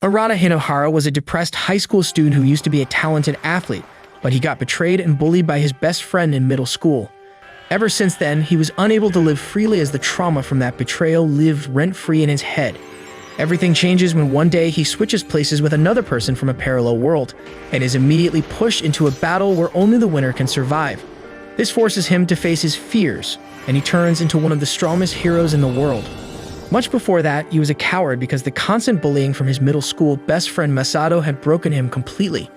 Arata Hinohara was a depressed high school student who used to be a talented athlete, but he got betrayed and bullied by his best friend in middle school. Ever since then, he was unable to live freely as the trauma from that betrayal lived rent-free in his head. Everything changes when one day he switches places with another person from a parallel world, and is immediately pushed into a battle where only the winner can survive. This forces him to face his fears, and he turns into one of the strongest heroes in the world. Much before that, he was a coward because the constant bullying from his middle school best friend Masato had broken him completely.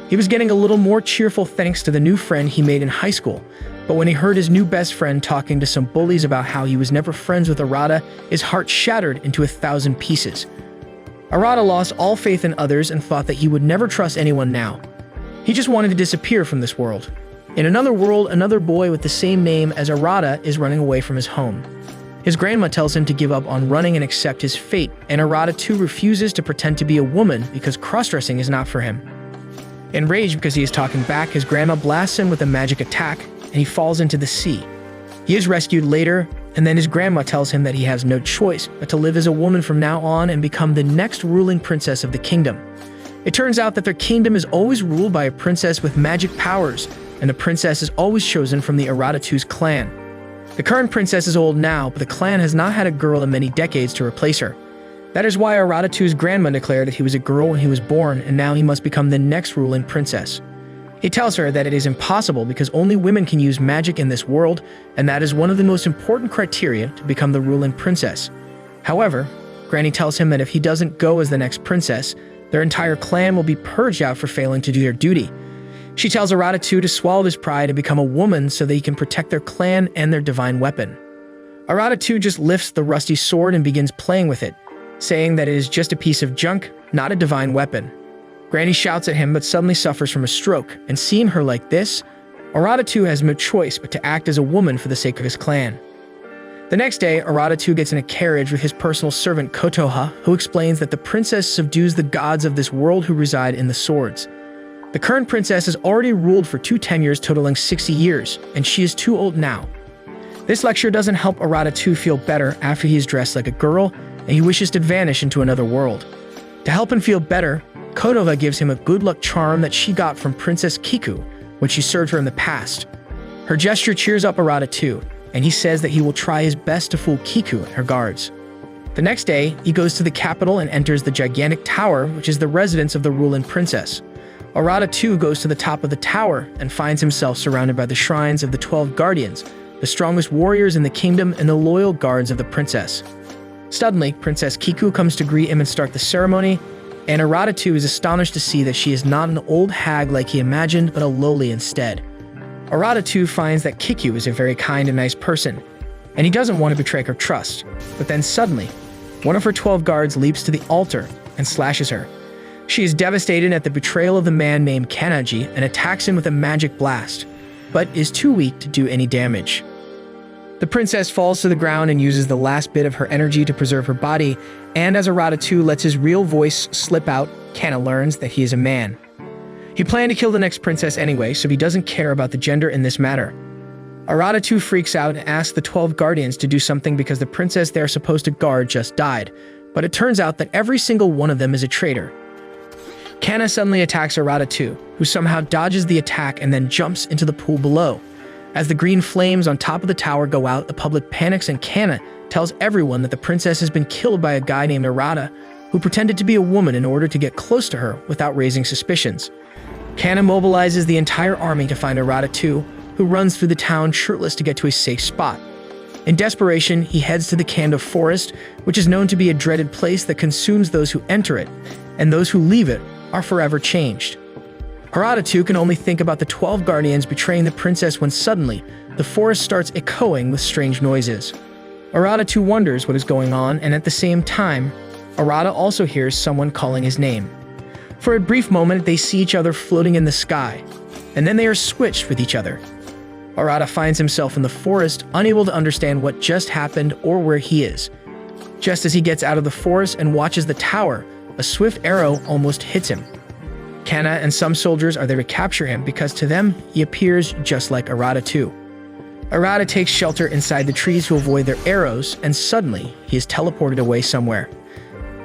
He was getting a little more cheerful thanks to the new friend he made in high school, but when he heard his new best friend talking to some bullies about how he was never friends with Arata, his heart shattered into 1,000 pieces. Arata lost all faith in others and thought that he would never trust anyone now. He just wanted to disappear from this world. In another world, another boy with the same name as Arata is running away from his home. His grandma tells him to give up on running and accept his fate, and Arata too refuses to pretend to be a woman because cross-dressing is not for him. Enraged because he is talking back, his grandma blasts him with a magic attack, and he falls into the sea. He is rescued later, and then his grandma tells him that he has no choice but to live as a woman from now on and become the next ruling princess of the kingdom. It turns out that their kingdom is always ruled by a princess with magic powers, and the princess is always chosen from the Arata 2's clan. The current princess is old now, but the clan has not had a girl in many decades to replace her. That is why Arata 2's grandma declared that he was a girl when he was born, and now he must become the next ruling princess. He tells her that it is impossible because only women can use magic in this world, and that is one of the most important criteria to become the ruling princess. However, Granny tells him that if he doesn't go as the next princess, their entire clan will be purged out for failing to do their duty. She tells Arata 2 to swallow his pride and become a woman so that he can protect their clan and their divine weapon. Arata 2 just lifts the rusty sword and begins playing with it, saying that it is just a piece of junk, not a divine weapon. Granny shouts at him but suddenly suffers from a stroke, and seeing her like this, Arata 2 has no choice but to act as a woman for the sake of his clan. The next day, Arata 2 gets in a carriage with his personal servant Catoya, who explains that the princess subdues the gods of this world who reside in the swords. The current princess has already ruled for 2 tenures totaling 60 years, and she is too old now. This lecture doesn't help Arata 2 feel better after he is dressed like a girl, and he wishes to vanish into another world. To help him feel better, Catoya gives him a good luck charm that she got from Princess Kiku when she served her in the past. Her gesture cheers up Arata 2, and he says that he will try his best to fool Kiku and her guards. The next day, he goes to the capital and enters the gigantic tower, which is the residence of the ruling princess. Arata 2 goes to the top of the tower and finds himself surrounded by the shrines of the 12 guardians, the strongest warriors in the kingdom and the loyal guards of the princess. Suddenly, Princess Kiku comes to greet him and start the ceremony, and Arata 2 is astonished to see that she is not an old hag like he imagined, but a lowly instead. Arata 2 finds that Kiku is a very kind and nice person, and he doesn't want to betray her trust. But then suddenly, one of her 12 guards leaps to the altar and slashes her. She is devastated at the betrayal of the man named Kanaji and attacks him with a magic blast, but is too weak to do any damage. The princess falls to the ground and uses the last bit of her energy to preserve her body, and as Arata 2 lets his real voice slip out, Kana learns that he is a man. He planned to kill the next princess anyway, so he doesn't care about the gender in this matter. Arata 2 freaks out and asks the 12 guardians to do something because the princess they're supposed to guard just died, but it turns out that every single one of them is a traitor. Kana suddenly attacks Arata 2, who somehow dodges the attack and then jumps into the pool below. As the green flames on top of the tower go out, the public panics and Kana tells everyone that the princess has been killed by a guy named Arata, who pretended to be a woman in order to get close to her without raising suspicions. Kana mobilizes the entire army to find Arata 2, who runs through the town shirtless to get to a safe spot. In desperation, he heads to the Kando forest, which is known to be a dreaded place that consumes those who enter it, and those who leave it are forever changed. Arata 2 can only think about the 12 guardians betraying the princess when suddenly, the forest starts echoing with strange noises. Arata 2 wonders what is going on, and at the same time, Arata also hears someone calling his name. For a brief moment, they see each other floating in the sky, and then they are switched with each other. Arata finds himself in the forest, unable to understand what just happened or where he is. Just as he gets out of the forest and watches the tower, a swift arrow almost hits him. Kana and some soldiers are there to capture him because to them, he appears just like Arata 2. Arata takes shelter inside the trees to avoid their arrows, and suddenly, he is teleported away somewhere.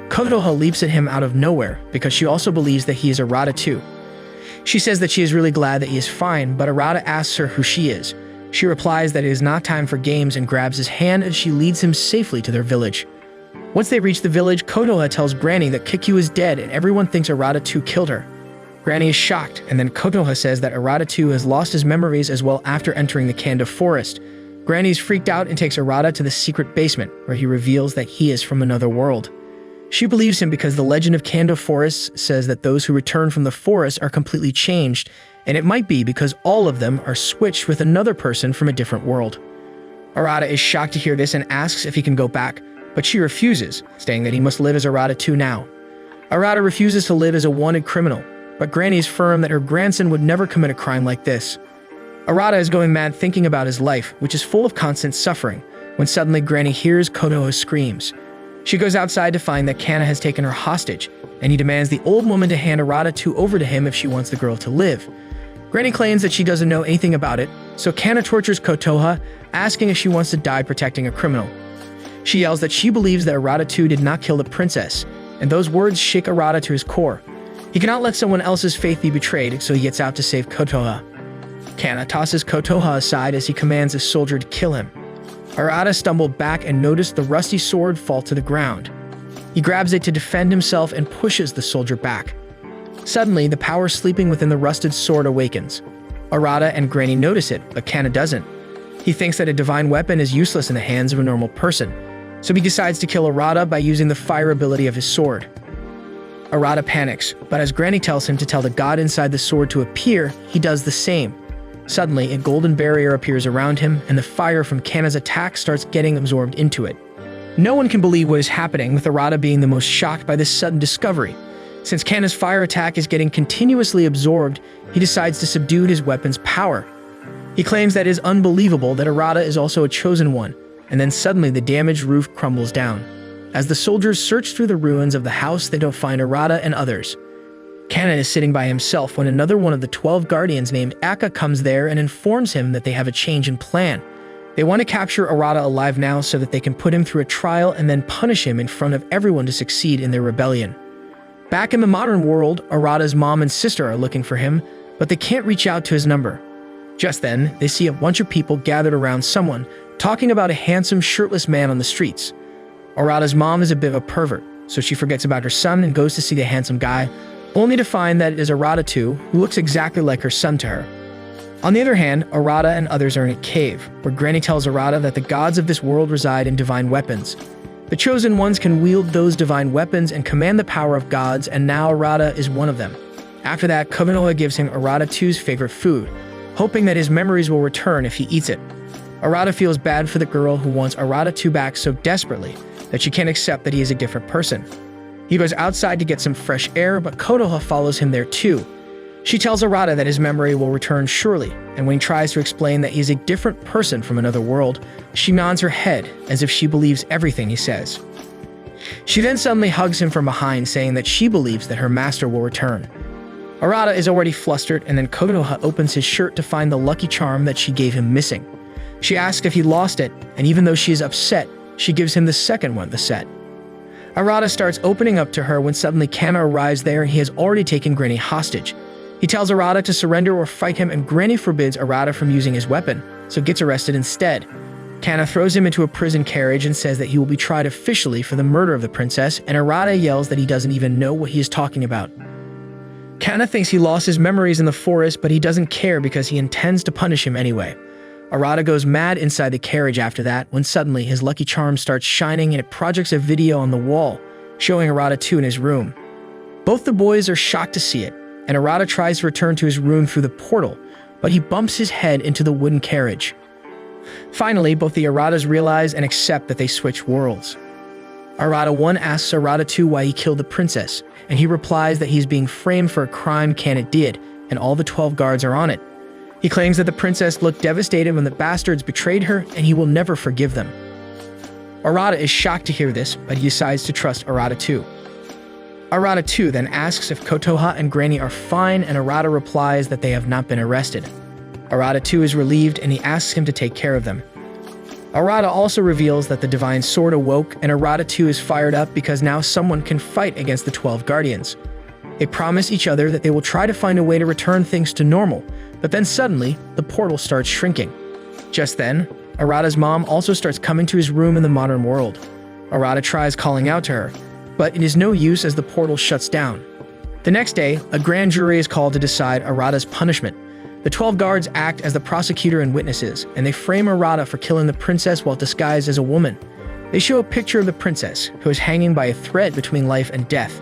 Catoya leaps at him out of nowhere because she also believes that he is Arata too. She says that she is really glad that he is fine, but Arata asks her who she is. She replies that it is not time for games and grabs his hand as she leads him safely to their village. Once they reach the village, Catoya tells Granny that Kikyu is dead and everyone thinks Arata 2 killed her. Granny is shocked, and then Catoya says that Arata 2 has lost his memories as well after entering the Kanda forest. Granny is freaked out and takes Arata to the secret basement, where he reveals that he is from another world. She believes him because the legend of Kanda forests says that those who return from the forest are completely changed, and it might be because all of them are switched with another person from a different world. Arata is shocked to hear this and asks if he can go back, but she refuses, saying that he must live as Arata 2 now. Arata refuses to live as a wanted criminal, but Granny is firm that her grandson would never commit a crime like this. Arata is going mad thinking about his life, which is full of constant suffering, when suddenly Granny hears Catoya's screams. She goes outside to find that Kana has taken her hostage, and he demands the old woman to hand Arata 2 over to him if she wants the girl to live. Granny claims that she doesn't know anything about it, so Kana tortures Catoya, asking if she wants to die protecting a criminal. She yells that she believes that Arata 2 did not kill the princess, and those words shake Arata to his core. He cannot let someone else's faith be betrayed, so he gets out to save Catoya. Kana tosses Catoya aside as he commands a soldier to kill him. Arata stumbled back and noticed the rusty sword fall to the ground. He grabs it to defend himself and pushes the soldier back. Suddenly, the power sleeping within the rusted sword awakens. Arata and Granny notice it, but Kana doesn't. He thinks that a divine weapon is useless in the hands of a normal person, so he decides to kill Arata by using the fire ability of his sword. Arata panics, but as Granny tells him to tell the god inside the sword to appear, he does the same. Suddenly, a golden barrier appears around him, and the fire from Kana's attack starts getting absorbed into it. No one can believe what is happening, with Arata being the most shocked by this sudden discovery. Since Kana's fire attack is getting continuously absorbed, he decides to subdue his weapon's power. He claims that it is unbelievable that Arata is also a chosen one, and then suddenly the damaged roof crumbles down. As the soldiers search through the ruins of the house, they don't find Arata and others. Kana is sitting by himself when another one of the 12 guardians named Akka comes there and informs him that they have a change in plan. They want to capture Arata alive now so that they can put him through a trial and then punish him in front of everyone to succeed in their rebellion. Back in the modern world, Arata's mom and sister are looking for him, but they can't reach out to his number. Just then, they see a bunch of people gathered around someone, talking about a handsome, shirtless man on the streets. Arata's mom is a bit of a pervert, so she forgets about her son and goes to see the handsome guy, only to find that it is Arata 2, who looks exactly like her son to her. On the other hand, Arata and others are in a cave, where Granny tells Arata that the gods of this world reside in divine weapons. The chosen ones can wield those divine weapons and command the power of gods, and now Arata is one of them. After that, Catoya gives him Arata 2's favorite food, hoping that his memories will return if he eats it. Arata feels bad for the girl who wants Arata 2 back so desperately that she can't accept that he is a different person. He goes outside to get some fresh air, but Catoya follows him there too. She tells Arata that his memory will return surely, and when he tries to explain that he is a different person from another world, she nods her head as if she believes everything he says. She then suddenly hugs him from behind, saying that she believes that her master will return. Arata is already flustered, and then Catoya opens his shirt to find the lucky charm that she gave him missing. She asks if he lost it, and even though she is upset, she gives him the second one, the set. Arata starts opening up to her when suddenly Kana arrives there and he has already taken Granny hostage. He tells Arata to surrender or fight him, and Granny forbids Arata from using his weapon, so gets arrested instead. Kana throws him into a prison carriage and says that he will be tried officially for the murder of the princess, and Arata yells that he doesn't even know what he is talking about. Kana thinks he lost his memories in the forest, but he doesn't care because he intends to punish him anyway. Arata goes mad inside the carriage after that, when suddenly his lucky charm starts shining and it projects a video on the wall, showing Arata 2 in his room. Both the boys are shocked to see it, and Arata tries to return to his room through the portal, but he bumps his head into the wooden carriage. Finally, both the Aratas realize and accept that they switch worlds. Arata 1 asks Arata 2 why he killed the princess, and he replies that he's being framed for a crime Kana did, and all the 12 guards are on it. He claims that the princess looked devastated when the bastards betrayed her, and he will never forgive them. Arata is shocked to hear this, but he decides to trust Arata 2. Arata 2 then asks if Catoya and Granny are fine, and Arata replies that they have not been arrested. Arata 2 is relieved, and he asks him to take care of them. Arata also reveals that the divine sword awoke, and Arata too is fired up because now someone can fight against the 12 guardians. They promise each other that they will try to find a way to return things to normal, but then suddenly, the portal starts shrinking. Just then, Arata's mom also starts coming to his room in the modern world. Arata tries calling out to her, but it is no use as the portal shuts down. The next day, a grand jury is called to decide Arata's punishment. The 12 guards act as the prosecutor and witnesses, and they frame Arata for killing the princess while disguised as a woman. They show a picture of the princess, who is hanging by a thread between life and death.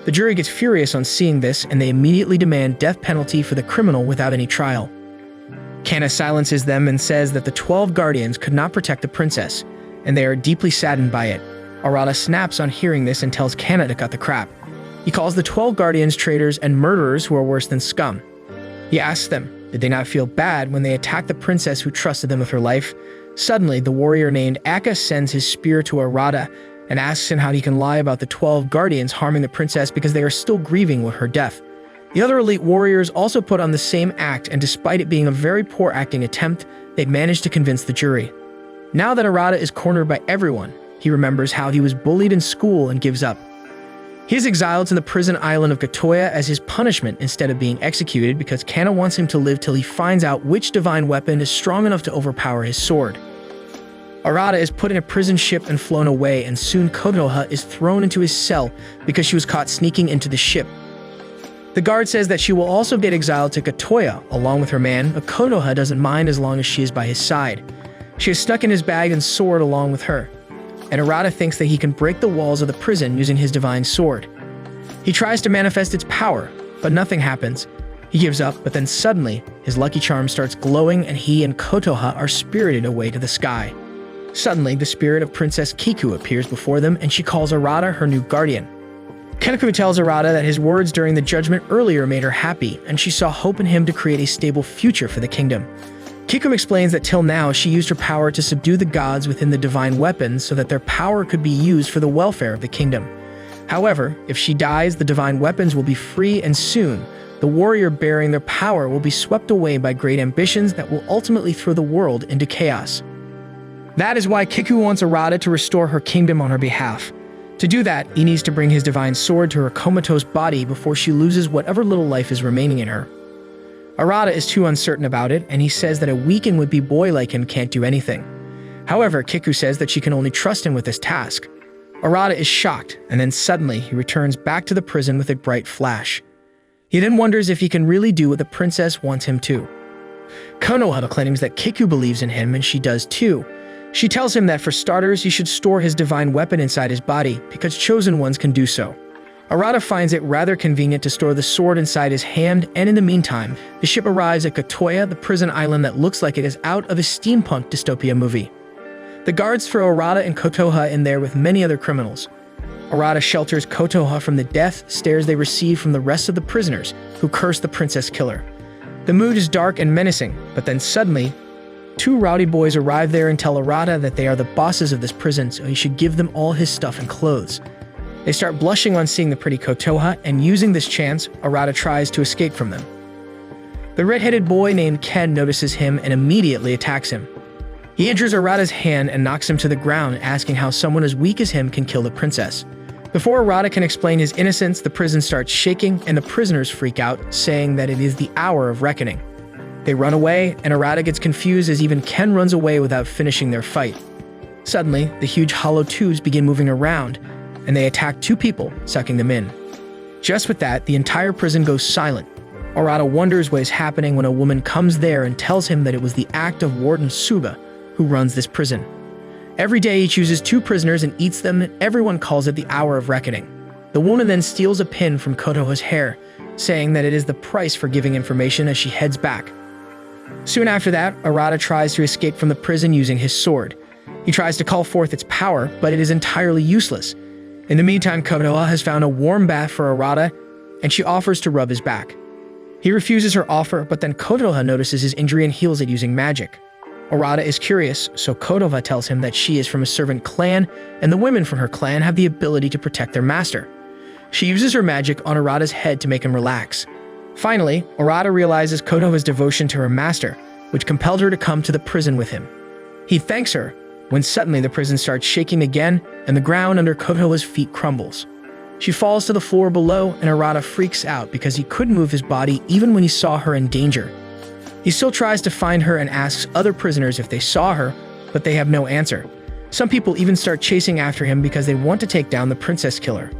The jury gets furious on seeing this, and they immediately demand death penalty for the criminal without any trial. Kana silences them and says that the 12 guardians could not protect the princess, and they are deeply saddened by it. Arata snaps on hearing this and tells Kana to cut the crap. He calls the 12 guardians traitors and murderers who are worse than scum. He asks them, did they not feel bad when they attacked the princess who trusted them with her life? Suddenly, the warrior named Akka sends his spear to Arata and asks him how he can lie about the 12 guardians harming the princess because they are still grieving with her death. The other elite warriors also put on the same act, and despite it being a very poor acting attempt, they managed to convince the jury. Now that Arata is cornered by everyone, he remembers how he was bullied in school and gives up. He is exiled to the prison island of Catoya as his punishment instead of being executed because Kana wants him to live till he finds out which divine weapon is strong enough to overpower his sword. Arata is put in a prison ship and flown away, and soon Catoya is thrown into his cell because she was caught sneaking into the ship. The guard says that she will also get exiled to Catoya along with her man, but Catoya doesn't mind as long as she is by his side. She is stuck in his bag and sword along with her, and Arata thinks that he can break the walls of the prison using his divine sword. He tries to manifest its power, but nothing happens. He gives up, but then suddenly, his lucky charm starts glowing and he and Catoya are spirited away to the sky. Suddenly, the spirit of Princess Kiku appears before them, and she calls Arata her new guardian. Kiku tells Arata that his words during the judgment earlier made her happy, and she saw hope in him to create a stable future for the kingdom. Kiku explains that till now she used her power to subdue the gods within the divine weapons so that their power could be used for the welfare of the kingdom. However, if she dies, the divine weapons will be free, and soon, the warrior bearing their power will be swept away by great ambitions that will ultimately throw the world into chaos. That is why Kiku wants Arata to restore her kingdom on her behalf. To do that, he needs to bring his divine sword to her comatose body before she loses whatever little life is remaining in her. Arata is too uncertain about it, and he says that a weak and would-be boy like him can't do anything. However, Kiku says that she can only trust him with this task. Arata is shocked, and then suddenly he returns back to the prison with a bright flash. He then wonders if he can really do what the princess wants him to. Konoha claims that Kiku believes in him, and she does too. She tells him that for starters, he should store his divine weapon inside his body, because chosen ones can do so. Arata finds it rather convenient to store the sword inside his hand, and in the meantime, the ship arrives at Catoya, the prison island that looks like it is out of a steampunk dystopia movie. The guards throw Arata and Catoya in there with many other criminals. Arata shelters Catoya from the death stares they receive from the rest of the prisoners, who curse the princess killer. The mood is dark and menacing, but then suddenly, two rowdy boys arrive there and tell Arata that they are the bosses of this prison, so he should give them all his stuff and clothes. They start blushing on seeing the pretty Catoya, and using this chance, Arata tries to escape from them. The red-headed boy named Ken notices him and immediately attacks him. He injures Arata's hand and knocks him to the ground, asking how someone as weak as him can kill the princess. Before Arata can explain his innocence, the prison starts shaking and the prisoners freak out, saying that it is the hour of reckoning. They run away, and Arata gets confused as even Ken runs away without finishing their fight. Suddenly, the huge hollow tubes begin moving around, and they attack two people, sucking them in. Just with that, the entire prison goes silent. Arata wonders what is happening when a woman comes there and tells him that it was the act of Warden Suga, who runs this prison. Every day he chooses two prisoners and eats them, and everyone calls it the hour of reckoning. The woman then steals a pin from Kotoha's hair, saying that it is the price for giving information as she heads back. Soon after that, Arata tries to escape from the prison using his sword. He tries to call forth its power, but it is entirely useless. In the meantime, Catoya has found a warm bath for Arata, and she offers to rub his back. He refuses her offer, but then Catoya notices his injury and heals it using magic. Arata is curious, so Catoya tells him that she is from a servant clan, and the women from her clan have the ability to protect their master. She uses her magic on Arata's head to make him relax. Finally, Arata realizes Catoya's devotion to her master, which compelled her to come to the prison with him. He thanks her, when suddenly the prison starts shaking again and the ground under Catoya's feet crumbles. She falls to the floor below and Arata freaks out because he couldn't move his body even when he saw her in danger. He still tries to find her and asks other prisoners if they saw her, but they have no answer. Some people even start chasing after him because they want to take down the princess killer.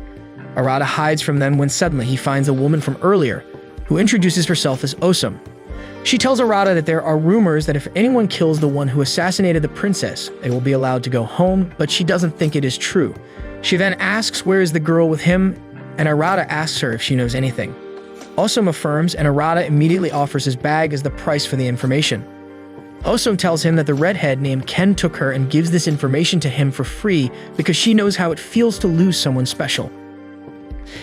Arata hides from them when suddenly he finds a woman from earlier, who introduces herself as Osum. She tells Arata that there are rumors that if anyone kills the one who assassinated the princess, they will be allowed to go home, but she doesn't think it is true. She then asks where is the girl with him, and Arata asks her if she knows anything. Osum affirms, and Arata immediately offers his bag as the price for the information. Osum tells him that the redhead named Ken took her and gives this information to him for free because she knows how it feels to lose someone special.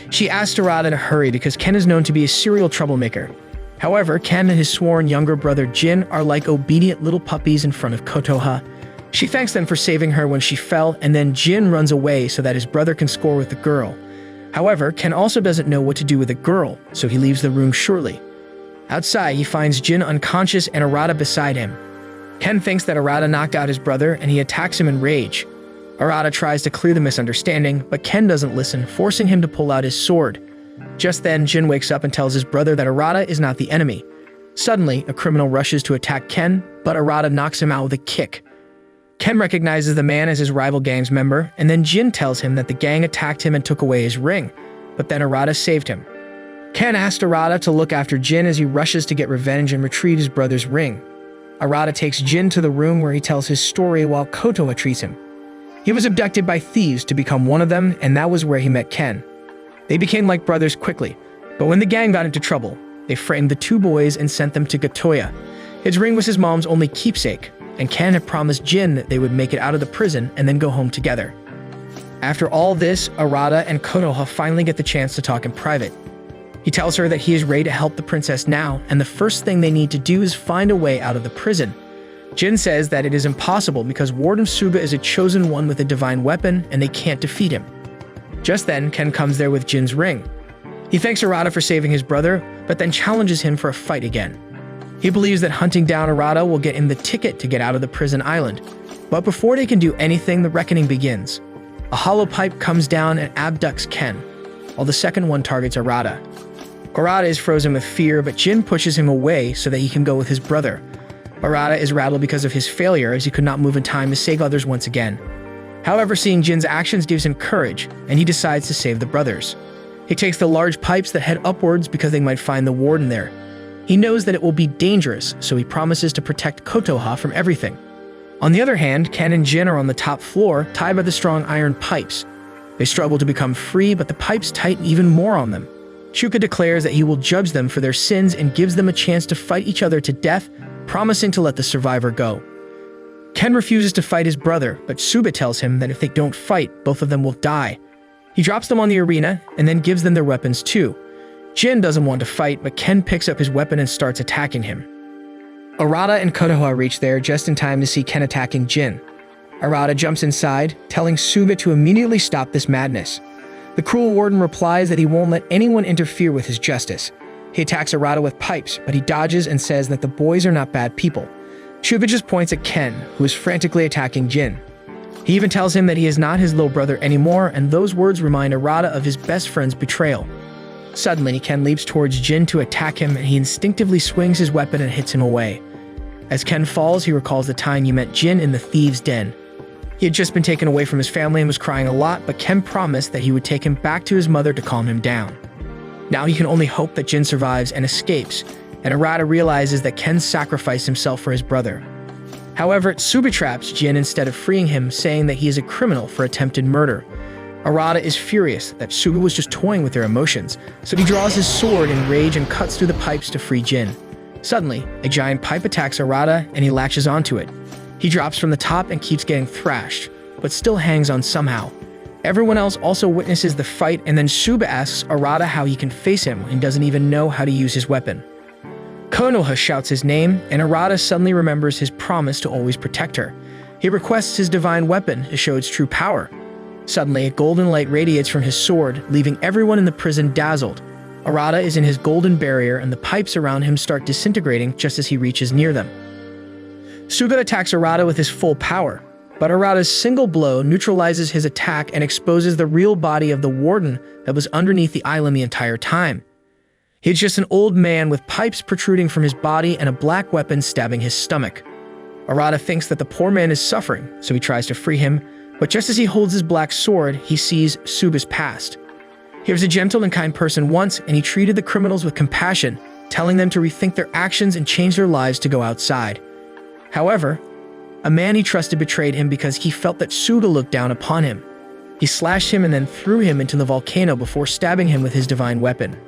She asks Arata to hurry because Ken is known to be a serial troublemaker. However, Ken and his sworn younger brother Jin are like obedient little puppies in front of Catoya. She thanks them for saving her when she fell, and then Jin runs away so that his brother can score with the girl. However, Ken also doesn't know what to do with the girl, so he leaves the room shortly. Outside, he finds Jin unconscious and Arata beside him. Ken thinks that Arata knocked out his brother, and he attacks him in rage. Arata tries to clear the misunderstanding, but Ken doesn't listen, forcing him to pull out his sword. Just then, Jin wakes up and tells his brother that Arata is not the enemy. Suddenly, a criminal rushes to attack Ken, but Arata knocks him out with a kick. Ken recognizes the man as his rival gang's member, and then Jin tells him that the gang attacked him and took away his ring, but then Arata saved him. Ken asks Arata to look after Jin as he rushes to get revenge and retrieve his brother's ring. Arata takes Jin to the room where he tells his story while Catoya treats him. He was abducted by thieves to become one of them, and that was where he met Ken. They became like brothers quickly, but when the gang got into trouble, they framed the two boys and sent them to Catoya. His ring was his mom's only keepsake, and Ken had promised Jin that they would make it out of the prison and then go home together. After all this, Arata and Catoya finally get the chance to talk in private. He tells her that he is ready to help the princess now, and the first thing they need to do is find a way out of the prison. Jin says that it is impossible because Warden Suba is a chosen one with a divine weapon and they can't defeat him. Just then, Ken comes there with Jin's ring. He thanks Arata for saving his brother, but then challenges him for a fight again. He believes that hunting down Arata will get him the ticket to get out of the prison island. But before they can do anything, the reckoning begins. A hollow pipe comes down and abducts Ken, while the second one targets Arata. Arata is frozen with fear, but Jin pushes him away so that he can go with his brother. Arata is rattled because of his failure as he could not move in time to save others once again. However, seeing Jin's actions gives him courage, and he decides to save the brothers. He takes the large pipes that head upwards because they might find the warden there. He knows that it will be dangerous, so he promises to protect Catoya from everything. On the other hand, Ken and Jin are on the top floor, tied by the strong iron pipes. They struggle to become free, but the pipes tighten even more on them. Shuka declares that he will judge them for their sins and gives them a chance to fight each other to death, promising to let the survivor go. Ken refuses to fight his brother, but Suba tells him that if they don't fight, both of them will die. He drops them on the arena and then gives them their weapons too. Jin doesn't want to fight, but Ken picks up his weapon and starts attacking him. Arata and Catoya reach there just in time to see Ken attacking Jin. Arata jumps inside, telling Suba to immediately stop this madness. The cruel warden replies that he won't let anyone interfere with his justice. He attacks Arata with pipes, but he dodges and says that the boys are not bad people. Suba just points at Ken, who is frantically attacking Jin. He even tells him that he is not his little brother anymore, and those words remind Arata of his best friend's betrayal. Suddenly, Ken leaps towards Jin to attack him, and he instinctively swings his weapon and hits him away. As Ken falls, he recalls the time he met Jin in the thieves' den. He had just been taken away from his family and was crying a lot, but Ken promised that he would take him back to his mother to calm him down. Now he can only hope that Jin survives and escapes, and Arata realizes that Ken sacrificed himself for his brother. However, Suba traps Jin instead of freeing him, saying that he is a criminal for attempted murder. Arata is furious that Suba was just toying with their emotions, so he draws his sword in rage and cuts through the pipes to free Jin. Suddenly, a giant pipe attacks Arata and he latches onto it. He drops from the top and keeps getting thrashed, but still hangs on somehow. Everyone else also witnesses the fight, and then Suba asks Arata how he can face him and doesn't even know how to use his weapon. Konoha shouts his name, and Arata suddenly remembers his promise to always protect her. He requests his divine weapon to show its true power. Suddenly, a golden light radiates from his sword, leaving everyone in the prison dazzled. Arata is in his golden barrier, and the pipes around him start disintegrating just as he reaches near them. Suba attacks Arata with his full power. But Arata's single blow neutralizes his attack and exposes the real body of the warden that was underneath the island the entire time. He's just an old man with pipes protruding from his body and a black weapon stabbing his stomach. Arata thinks that the poor man is suffering, so he tries to free him, but just as he holds his black sword, he sees Tsuba's past. He was a gentle and kind person once, and he treated the criminals with compassion, telling them to rethink their actions and change their lives to go outside. However, a man he trusted betrayed him because he felt that Tsuba looked down upon him. He slashed him and then threw him into the volcano before stabbing him with his divine weapon.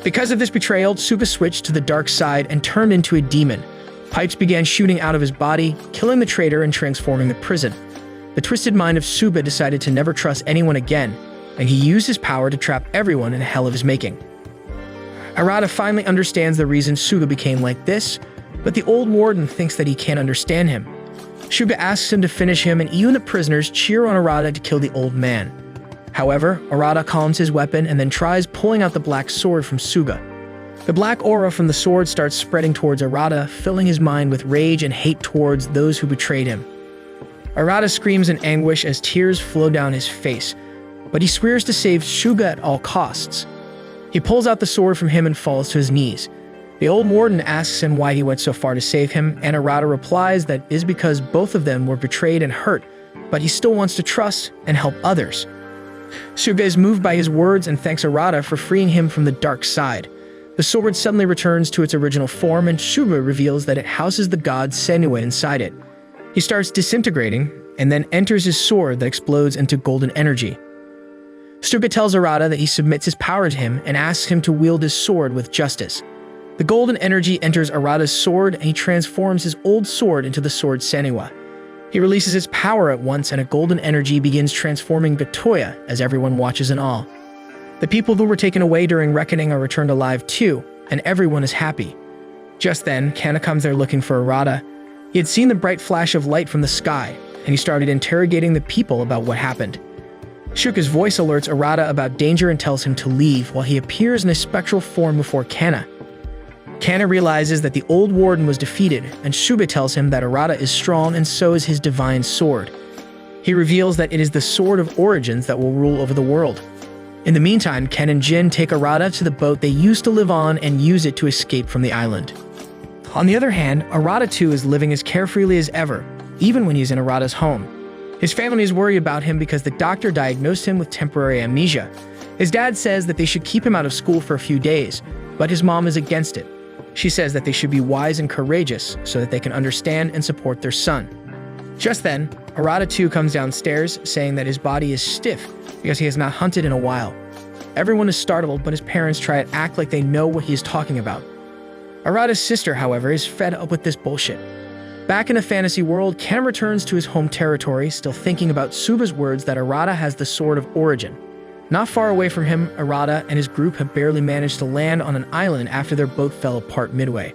Because of this betrayal, Tsuba switched to the dark side and turned into a demon. Pipes began shooting out of his body, killing the traitor and transforming the prison. The twisted mind of Tsuba decided to never trust anyone again, and he used his power to trap everyone in a hell of his making. Arata finally understands the reason Tsuba became like this, but the old warden thinks that he can't understand him. Tsuba asks him to finish him, and even the prisoners cheer on Arata to kill the old man. However, Arata calms his weapon and then tries pulling out the black sword from Tsuba. The black aura from the sword starts spreading towards Arata, filling his mind with rage and hate towards those who betrayed him. Arata screams in anguish as tears flow down his face, but he swears to save Tsuba at all costs. He pulls out the sword from him and falls to his knees. The old warden asks him why he went so far to save him, and Arata replies that it is because both of them were betrayed and hurt, but he still wants to trust and help others. Tsuba is moved by his words and thanks Arata for freeing him from the dark side. The sword suddenly returns to its original form, and Tsuba reveals that it houses the god Senua inside it. He starts disintegrating, and then enters his sword that explodes into golden energy. Tsuba tells Arata that he submits his power to him and asks him to wield his sword with justice. The golden energy enters Arata's sword, and he transforms his old sword into the sword Senua. He releases his power at once, and a golden energy begins transforming Catoya as everyone watches in awe. The people who were taken away during Reckoning are returned alive too, and everyone is happy. Just then, Kana comes there looking for Arata. He had seen the bright flash of light from the sky, and he started interrogating the people about what happened. Shuka's voice alerts Arata about danger and tells him to leave, while he appears in a spectral form before Kana. Kana realizes that the old warden was defeated, and Tsuba tells him that Arata is strong and so is his divine sword. He reveals that it is the Sword of Origins that will rule over the world. In the meantime, Ken and Jin take Arata to the boat they used to live on and use it to escape from the island. On the other hand, Arata too is living as carefreely as ever, even when he's in Arata's home. His family is worried about him because the doctor diagnosed him with temporary amnesia. His dad says that they should keep him out of school for a few days, but his mom is against it. She says that they should be wise and courageous so that they can understand and support their son. Just then, Arata too comes downstairs, saying that his body is stiff because he has not hunted in a while. Everyone is startled, but his parents try to act like they know what he is talking about. Arata's sister, however, is fed up with this bullshit. Back in a fantasy world, Ken returns to his home territory, still thinking about Tsuba's words that Arata has the Sword of Origin. Not far away from him, Arata and his group have barely managed to land on an island after their boat fell apart midway.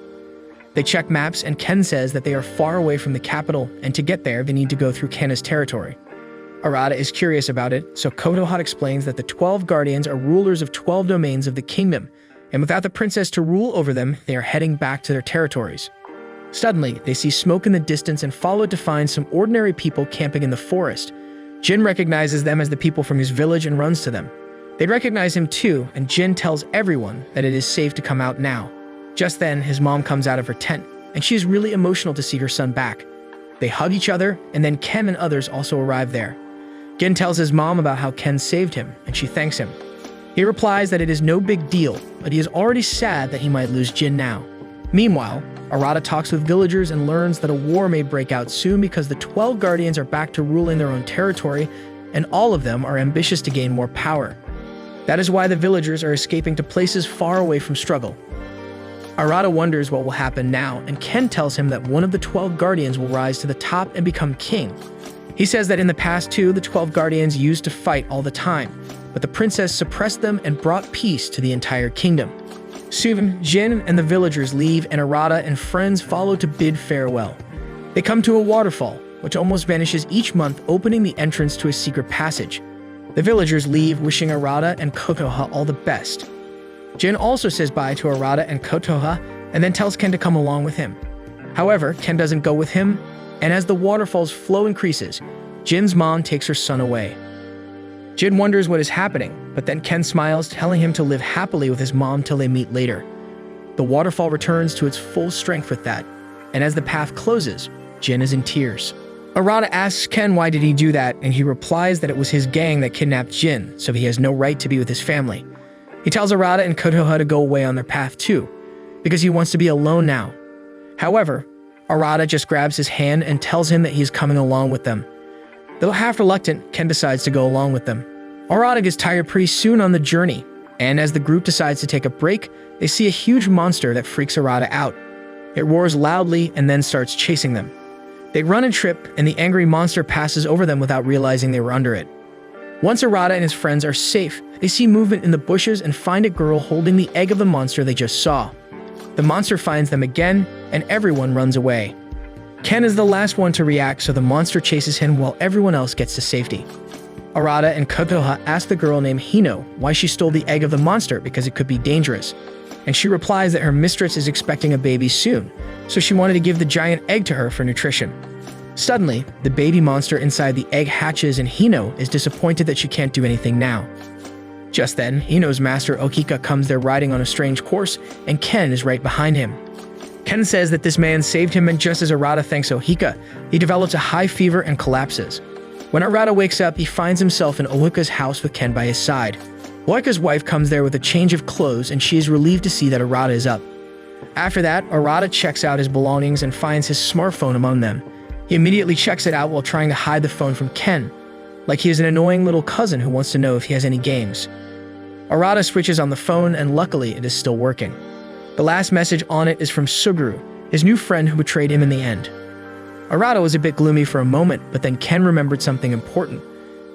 They check maps, and Ken says that they are far away from the capital, and to get there, they need to go through Kena's territory. Arata is curious about it, so Catoya explains that the 12 guardians are rulers of 12 domains of the kingdom, and without the princess to rule over them, they are heading back to their territories. Suddenly, they see smoke in the distance and follow to find some ordinary people camping in the forest. Jin recognizes them as the people from his village and runs to them. They recognize him too, and Jin tells everyone that it is safe to come out now. Just then, his mom comes out of her tent, and she is really emotional to see her son back. They hug each other, and then Ken and others also arrive there. Jin tells his mom about how Ken saved him, and she thanks him. He replies that it is no big deal, but he is already sad that he might lose Jin now. Meanwhile, Arata talks with villagers and learns that a war may break out soon because the 12 guardians are back to ruling their own territory, and all of them are ambitious to gain more power. That is why the villagers are escaping to places far away from struggle. Arata wonders what will happen now, and Ken tells him that one of the 12 guardians will rise to the top and become king. He says that in the past too, the 12 guardians used to fight all the time, but the princess suppressed them and brought peace to the entire kingdom. Soon, Jin and the villagers leave, and Arata and friends follow to bid farewell. They come to a waterfall, which almost vanishes each month, opening the entrance to a secret passage. The villagers leave, wishing Arata and Catoya all the best. Jin also says bye to Arata and Catoya, and then tells Ken to come along with him. However, Ken doesn't go with him, and as the waterfall's flow increases, Jin's mom takes her son away. Jin wonders what is happening, but then Ken smiles, telling him to live happily with his mom till they meet later. The waterfall returns to its full strength with that, and as the path closes, Jin is in tears. Arata asks Ken why did he do that, and he replies that it was his gang that kidnapped Jin, so he has no right to be with his family. He tells Arata and Catoya to go away on their path too, because he wants to be alone now. However, Arata just grabs his hand and tells him that he is coming along with them. Though half reluctant, Ken decides to go along with them. Arata gets tired pretty soon on the journey, and as the group decides to take a break, they see a huge monster that freaks Arata out. It roars loudly and then starts chasing them. They run and trip, and the angry monster passes over them without realizing they were under it. Once Arata and his friends are safe, they see movement in the bushes and find a girl holding the egg of the monster they just saw. The monster finds them again, and everyone runs away. Ken is the last one to react, so the monster chases him while everyone else gets to safety. Arata and Catoya ask the girl named Hino why she stole the egg of the monster because it could be dangerous, and she replies that her mistress is expecting a baby soon, so she wanted to give the giant egg to her for nutrition. Suddenly, the baby monster inside the egg hatches and Hino is disappointed that she can't do anything now. Just then, Hino's master Ohika comes there riding on a strange horse, and Ken is right behind him. Ken says that this man saved him, and just as Arata thanks Ohika, he develops a high fever and collapses. When Arata wakes up, he finds himself in Ohika's house with Ken by his side. Ohika's wife comes there with a change of clothes, and she is relieved to see that Arata is up. After that, Arata checks out his belongings and finds his smartphone among them. He immediately checks it out while trying to hide the phone from Ken, like he is an annoying little cousin who wants to know if he has any games. Arata switches on the phone, and luckily it is still working. The last message on it is from Suguru, his new friend who betrayed him in the end. Arata was a bit gloomy for a moment, but then Ken remembered something important.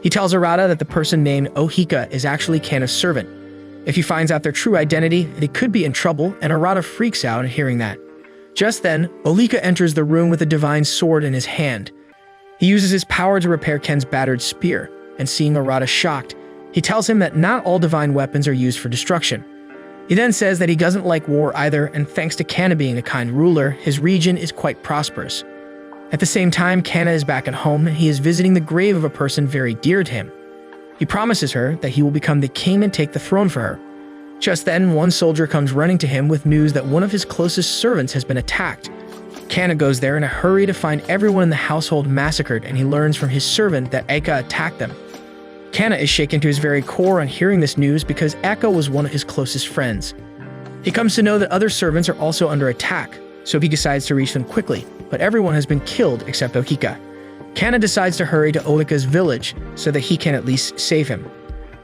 He tells Arata that the person named Ohika is actually Kana's servant. If he finds out their true identity, they could be in trouble, and Arata freaks out at hearing that. Just then, Ohika enters the room with a divine sword in his hand. He uses his power to repair Ken's battered spear, and seeing Arata shocked, he tells him that not all divine weapons are used for destruction. He then says that he doesn't like war either, and thanks to Kana being a kind ruler, his region is quite prosperous. At the same time, Kana is back at home, and he is visiting the grave of a person very dear to him. He promises her that he will become the king and take the throne for her. Just then, one soldier comes running to him with news that one of his closest servants has been attacked. Kana goes there in a hurry to find everyone in the household massacred, and he learns from his servant that Eka attacked them. Kana is shaken to his very core on hearing this news because Eka was one of his closest friends. He comes to know that other servants are also under attack, so he decides to reach them quickly, but everyone has been killed except Ohika. Kana decides to hurry to Ohika's village so that he can at least save him.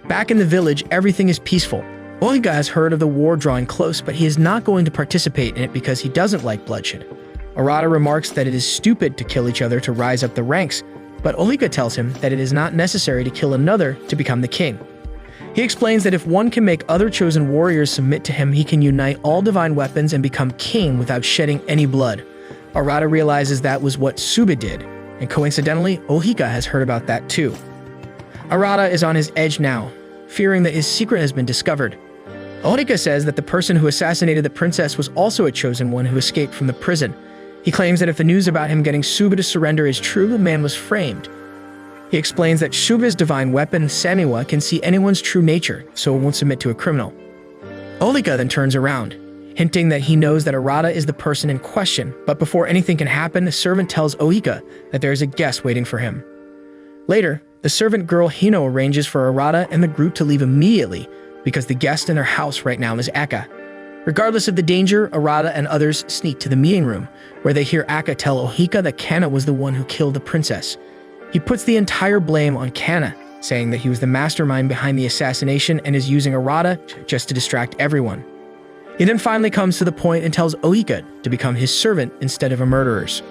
Back in the village, everything is peaceful. Ohika has heard of the war drawing close, but he is not going to participate in it because he doesn't like bloodshed. Arata remarks that it is stupid to kill each other to rise up the ranks, but Ohika tells him that it is not necessary to kill another to become the king. He explains that if one can make other chosen warriors submit to him, he can unite all divine weapons and become king without shedding any blood. Arata realizes that was what Suba did, and coincidentally, Ohika has heard about that too. Arata is on his edge now, fearing that his secret has been discovered. Ohika says that the person who assassinated the princess was also a chosen one who escaped from the prison. He claims that if the news about him getting Suba to surrender is true, the man was framed. He explains that Suba's divine weapon, Samiwa, can see anyone's true nature, so it won't submit to a criminal. Ohika then turns around, hinting that he knows that Arata is the person in question, but before anything can happen, the servant tells Ohika that there is a guest waiting for him. Later, the servant girl Hino arranges for Arata and the group to leave immediately because the guest in their house right now is Eka. Regardless of the danger, Arata and others sneak to the meeting room, where they hear Eka tell Ohika that Kana was the one who killed the princess. He puts the entire blame on Kana, saying that he was the mastermind behind the assassination and is using Arata just to distract everyone. He then finally comes to the point and tells Ohika to become his servant instead of a murderer's.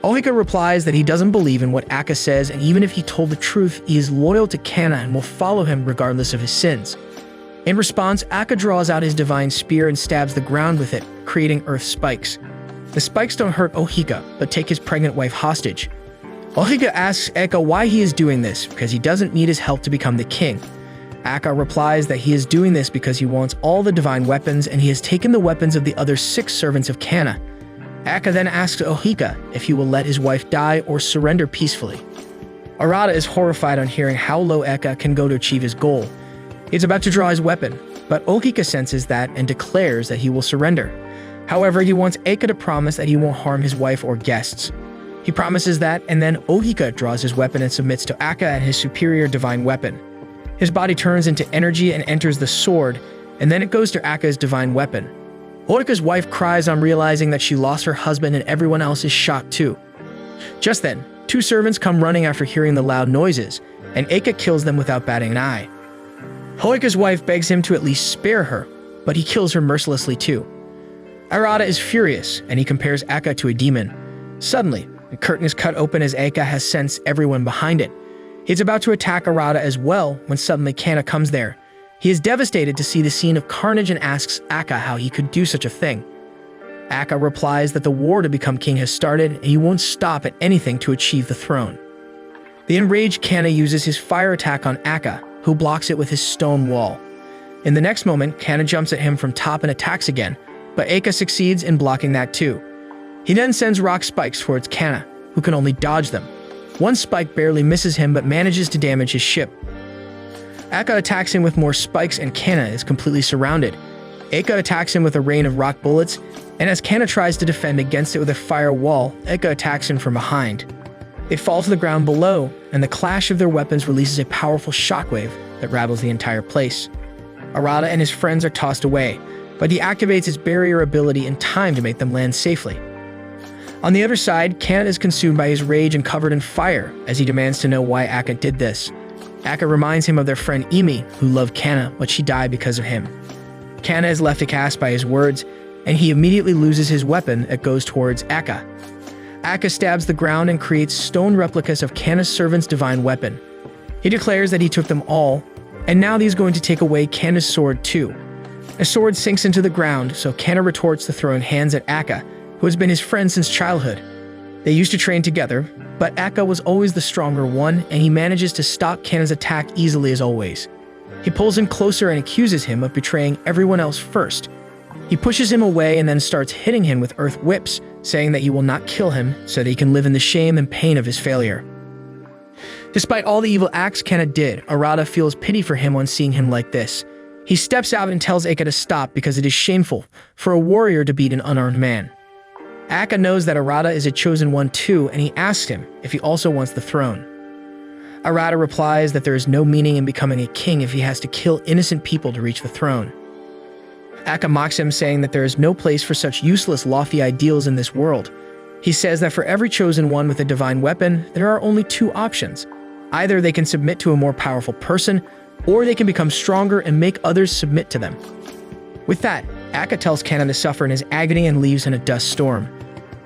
Ohika replies that he doesn't believe in what Eka says, and even if he told the truth, he is loyal to Kana and will follow him regardless of his sins. In response, Eka draws out his divine spear and stabs the ground with it, creating earth spikes. The spikes don't hurt Ohika, but take his pregnant wife hostage. Ohika asks Eka why he is doing this, because he doesn't need his help to become the king. Eka replies that he is doing this because he wants all the divine weapons, and he has taken the weapons of the other 6 servants of Kana. Aka then asks Ohika if he will let his wife die or surrender peacefully. Arata is horrified on hearing how low Aka can go to achieve his goal. He's about to draw his weapon, but Ohika senses that and declares that he will surrender. However, he wants Aka to promise that he won't harm his wife or guests. He promises that, and then Ohika draws his weapon and submits to Aka and his superior divine weapon. His body turns into energy and enters the sword, and then it goes to Aka's divine weapon. Ohika's wife cries on realizing that she lost her husband, and everyone else is shocked too. Just then, two servants come running after hearing the loud noises, and Aka kills them without batting an eye. Ohika's wife begs him to at least spare her, but he kills her mercilessly too. Arata is furious, and he compares Aka to a demon. Suddenly, the curtain is cut open as Aka has sensed everyone behind it. He's about to attack Arata as well when suddenly Kana comes there. He is devastated to see the scene of carnage and asks Aka how he could do such a thing. Aka replies that the war to become king has started and he won't stop at anything to achieve the throne. The enraged Kana uses his fire attack on Aka, who blocks it with his stone wall. In the next moment, Kana jumps at him from top and attacks again, but Aka succeeds in blocking that too. He then sends rock spikes towards Kana, who can only dodge them. One spike barely misses him but manages to damage his ship. Aka attacks him with more spikes and Kana is completely surrounded. Aka attacks him with a rain of rock bullets, and as Kana tries to defend against it with a fire wall, Aka attacks him from behind. They fall to the ground below, and the clash of their weapons releases a powerful shockwave that rattles the entire place. Arata and his friends are tossed away, but he activates his barrier ability in time to make them land safely. On the other side, Kana is consumed by his rage and covered in fire as he demands to know why Aka did this. Aka reminds him of their friend Imi, who loved Kana, but she died because of him. Kana is left aghast by his words, and he immediately loses his weapon that goes towards Aka. Aka stabs the ground and creates stone replicas of Kana's servant's divine weapon. He declares that he took them all, and now he's going to take away Kana's sword too. A sword sinks into the ground, so Kana retorts the throwing hands at Aka, who has been his friend since childhood. They used to train together, but Aka was always the stronger one, and he manages to stop Kana's attack easily as always. He pulls him closer and accuses him of betraying everyone else first. He pushes him away and then starts hitting him with earth whips, saying that he will not kill him so that he can live in the shame and pain of his failure. Despite all the evil acts Kana did, Arata feels pity for him on seeing him like this. He steps out and tells Aka to stop because it is shameful for a warrior to beat an unarmed man. Aka knows that Arata is a chosen one too, and he asks him if he also wants the throne. Arata replies that there is no meaning in becoming a king if he has to kill innocent people to reach the throne. Aka mocks him, saying that there is no place for such useless, lofty ideals in this world. He says that for every chosen one with a divine weapon, there are only two options. Either they can submit to a more powerful person, or they can become stronger and make others submit to them. With that, Aka tells Kana to suffer in his agony and leaves in a dust storm.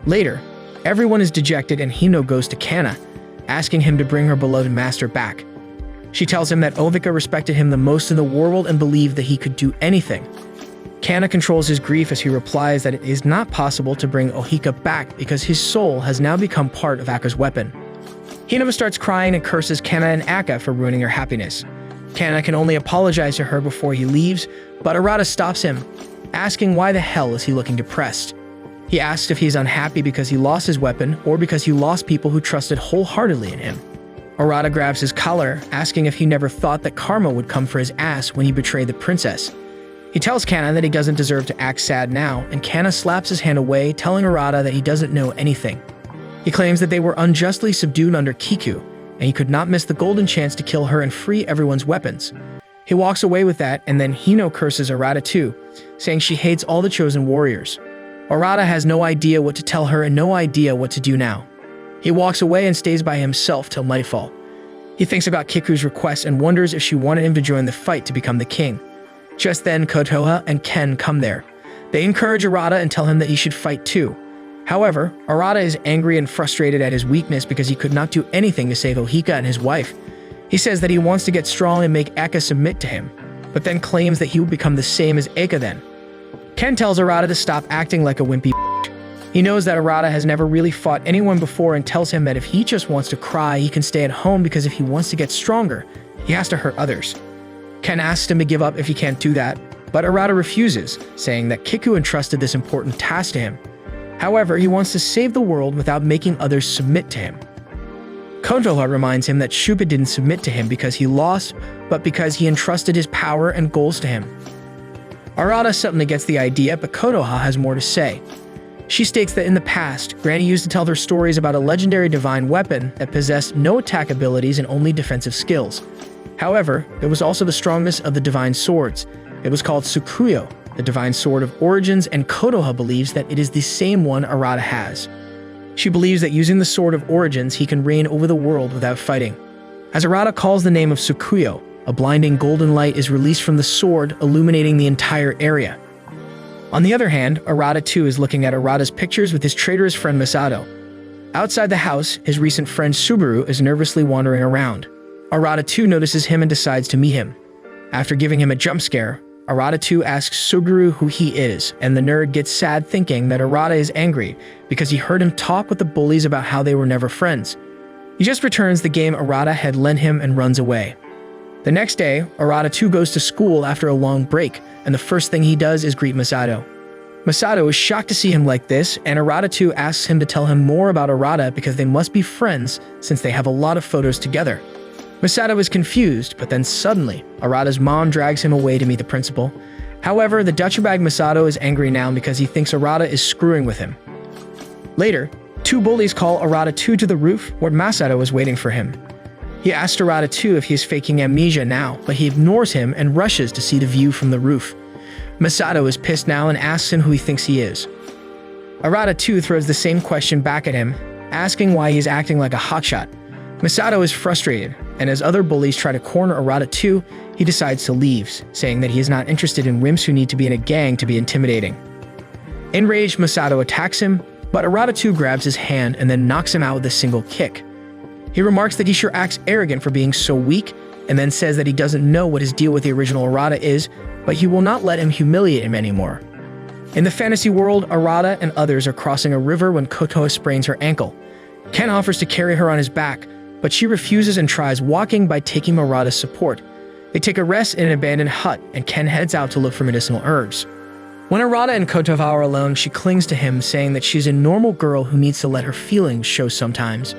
Later, everyone is dejected and Hino goes to Kana, asking him to bring her beloved master back. She tells him that Ohika respected him the most in the world and believed that he could do anything. Kana controls his grief as he replies that it is not possible to bring Ohika back because his soul has now become part of Aka's weapon. Hinova starts crying and curses Kana and Aka for ruining her happiness. Kana can only apologize to her before he leaves, but Arata stops him, asking why the hell is he looking depressed. He asks if he's unhappy because he lost his weapon or because he lost people who trusted wholeheartedly in him. Arata grabs his collar, asking if he never thought that karma would come for his ass when he betrayed the princess. He tells Kana that he doesn't deserve to act sad now, and Kana slaps his hand away, telling Arata that he doesn't know anything. He claims that they were unjustly subdued under Kiku, and he could not miss the golden chance to kill her and free everyone's weapons. He walks away with that, and then Hino curses Arata too, saying she hates all the chosen warriors. Arata has no idea what to tell her and no idea what to do now. He walks away and stays by himself till nightfall. He thinks about Kiku's request and wonders if she wanted him to join the fight to become the king. Just then, Catoya and Ken come there. They encourage Arata and tell him that he should fight too. However, Arata is angry and frustrated at his weakness because he could not do anything to save Ohika and his wife. He says that he wants to get strong and make Aka submit to him, but then claims that he will become the same as Aka then. Ken tells Arata to stop acting like a wimpy bitch. He knows that Arata has never really fought anyone before and tells him that if he just wants to cry, he can stay at home because if he wants to get stronger, he has to hurt others. Ken asks him to give up if he can't do that, but Arata refuses, saying that Kiku entrusted this important task to him. However, he wants to save the world without making others submit to him. Catoya reminds him that Shuba didn't submit to him because he lost, but because he entrusted his power and goals to him. Arata suddenly gets the idea, but Catoya has more to say. She states that in the past, Granny used to tell her stories about a legendary divine weapon that possessed no attack abilities and only defensive skills. However, it was also the strongest of the divine swords. It was called Tsukuyo, the divine sword of origins, and Catoya believes that it is the same one Arata has. She believes that using the sword of origins, he can reign over the world without fighting. As Arata calls the name of Tsukuyo, a blinding golden light is released from the sword, illuminating the entire area. On the other hand, Arata too is looking at Arata's pictures with his traitorous friend Masato. Outside the house, his recent friend Subaru is nervously wandering around. Arata too notices him and decides to meet him. After giving him a jump scare, Arata too asks Subaru who he is, and the nerd gets sad thinking that Arata is angry because he heard him talk with the bullies about how they were never friends. He just returns the game Arata had lent him and runs away. The next day, Arata too goes to school after a long break, and the first thing he does is greet Masato. Masato is shocked to see him like this, and Arata too asks him to tell him more about Arata because they must be friends since they have a lot of photos together. Masato is confused, but then suddenly, Arata's mom drags him away to meet the principal. However, the Dutcherbag Masato is angry now because he thinks Arata is screwing with him. Later, two bullies call Arata too to the roof where Masato is waiting for him. He asks Arata too if he is faking amnesia now, but he ignores him and rushes to see the view from the roof. Masato is pissed now and asks him who he thinks he is. Arata too throws the same question back at him, asking why he is acting like a hotshot. Masato is frustrated, and as other bullies try to corner Arata too, he decides to leave, saying that he is not interested in wimps who need to be in a gang to be intimidating. Enraged, Masato attacks him, but Arata too grabs his hand and then knocks him out with a single kick. He remarks that he sure acts arrogant for being so weak, and then says that he doesn't know what his deal with the original Arata is, but he will not let him humiliate him anymore. In the fantasy world, Arata and others are crossing a river when Catoya sprains her ankle. Ken offers to carry her on his back, but she refuses and tries walking by taking Arata's support. They take a rest in an abandoned hut, and Ken heads out to look for medicinal herbs. When Arata and Catoya are alone, she clings to him, saying that she's a normal girl who needs to let her feelings show sometimes.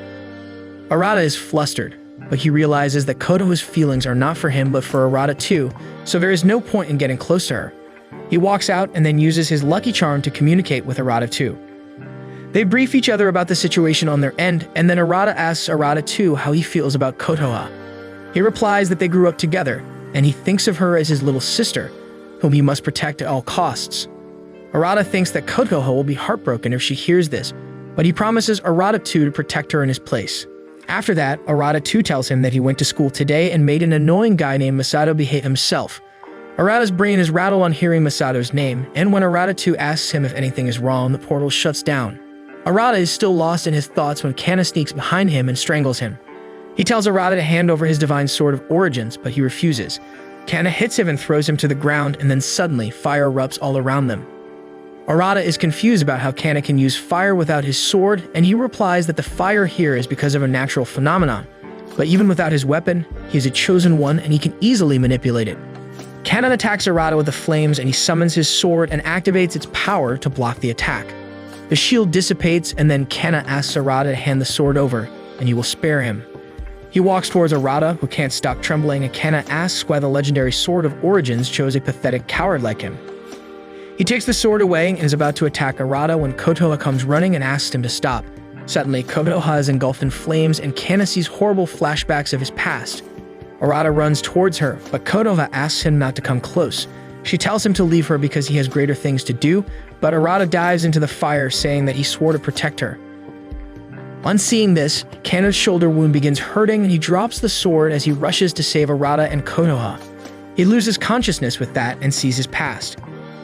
Arata is flustered, but he realizes that Catoya's feelings are not for him but for Arata too, so there is no point in getting close to her. He walks out and then uses his lucky charm to communicate with Arata too. They brief each other about the situation on their end, and then Arata asks Arata too how he feels about Catoya. He replies that they grew up together, and he thinks of her as his little sister, whom he must protect at all costs. Arata thinks that Catoya will be heartbroken if she hears this, but he promises Arata too to protect her in his place. After that, Arata too tells him that he went to school today and made an annoying guy named Masato behave himself. Arata's brain is rattled on hearing Masato's name, and when Arata too asks him if anything is wrong, the portal shuts down. Arata is still lost in his thoughts when Kana sneaks behind him and strangles him. He tells Arata to hand over his divine sword of origins, but he refuses. Kana hits him and throws him to the ground, and then suddenly, fire erupts all around them. Arata is confused about how Kana can use fire without his sword, and he replies that the fire here is because of a natural phenomenon. But even without his weapon, he is a chosen one and he can easily manipulate it. Kana attacks Arata with the flames, and he summons his sword and activates its power to block the attack. The shield dissipates, and then Kana asks Arata to hand the sword over, and he will spare him. He walks towards Arata, who can't stop trembling, and Kana asks why the legendary sword of origins chose a pathetic coward like him. He takes the sword away and is about to attack Arata when Catoya comes running and asks him to stop. Suddenly, Catoya is engulfed in flames, and Kana sees horrible flashbacks of his past. Arata runs towards her, but Catoya asks him not to come close. She tells him to leave her because he has greater things to do, but Arata dives into the fire, saying that he swore to protect her. On seeing this, Kana's shoulder wound begins hurting, and he drops the sword as he rushes to save Arata and Catoya. He loses consciousness with that and sees his past.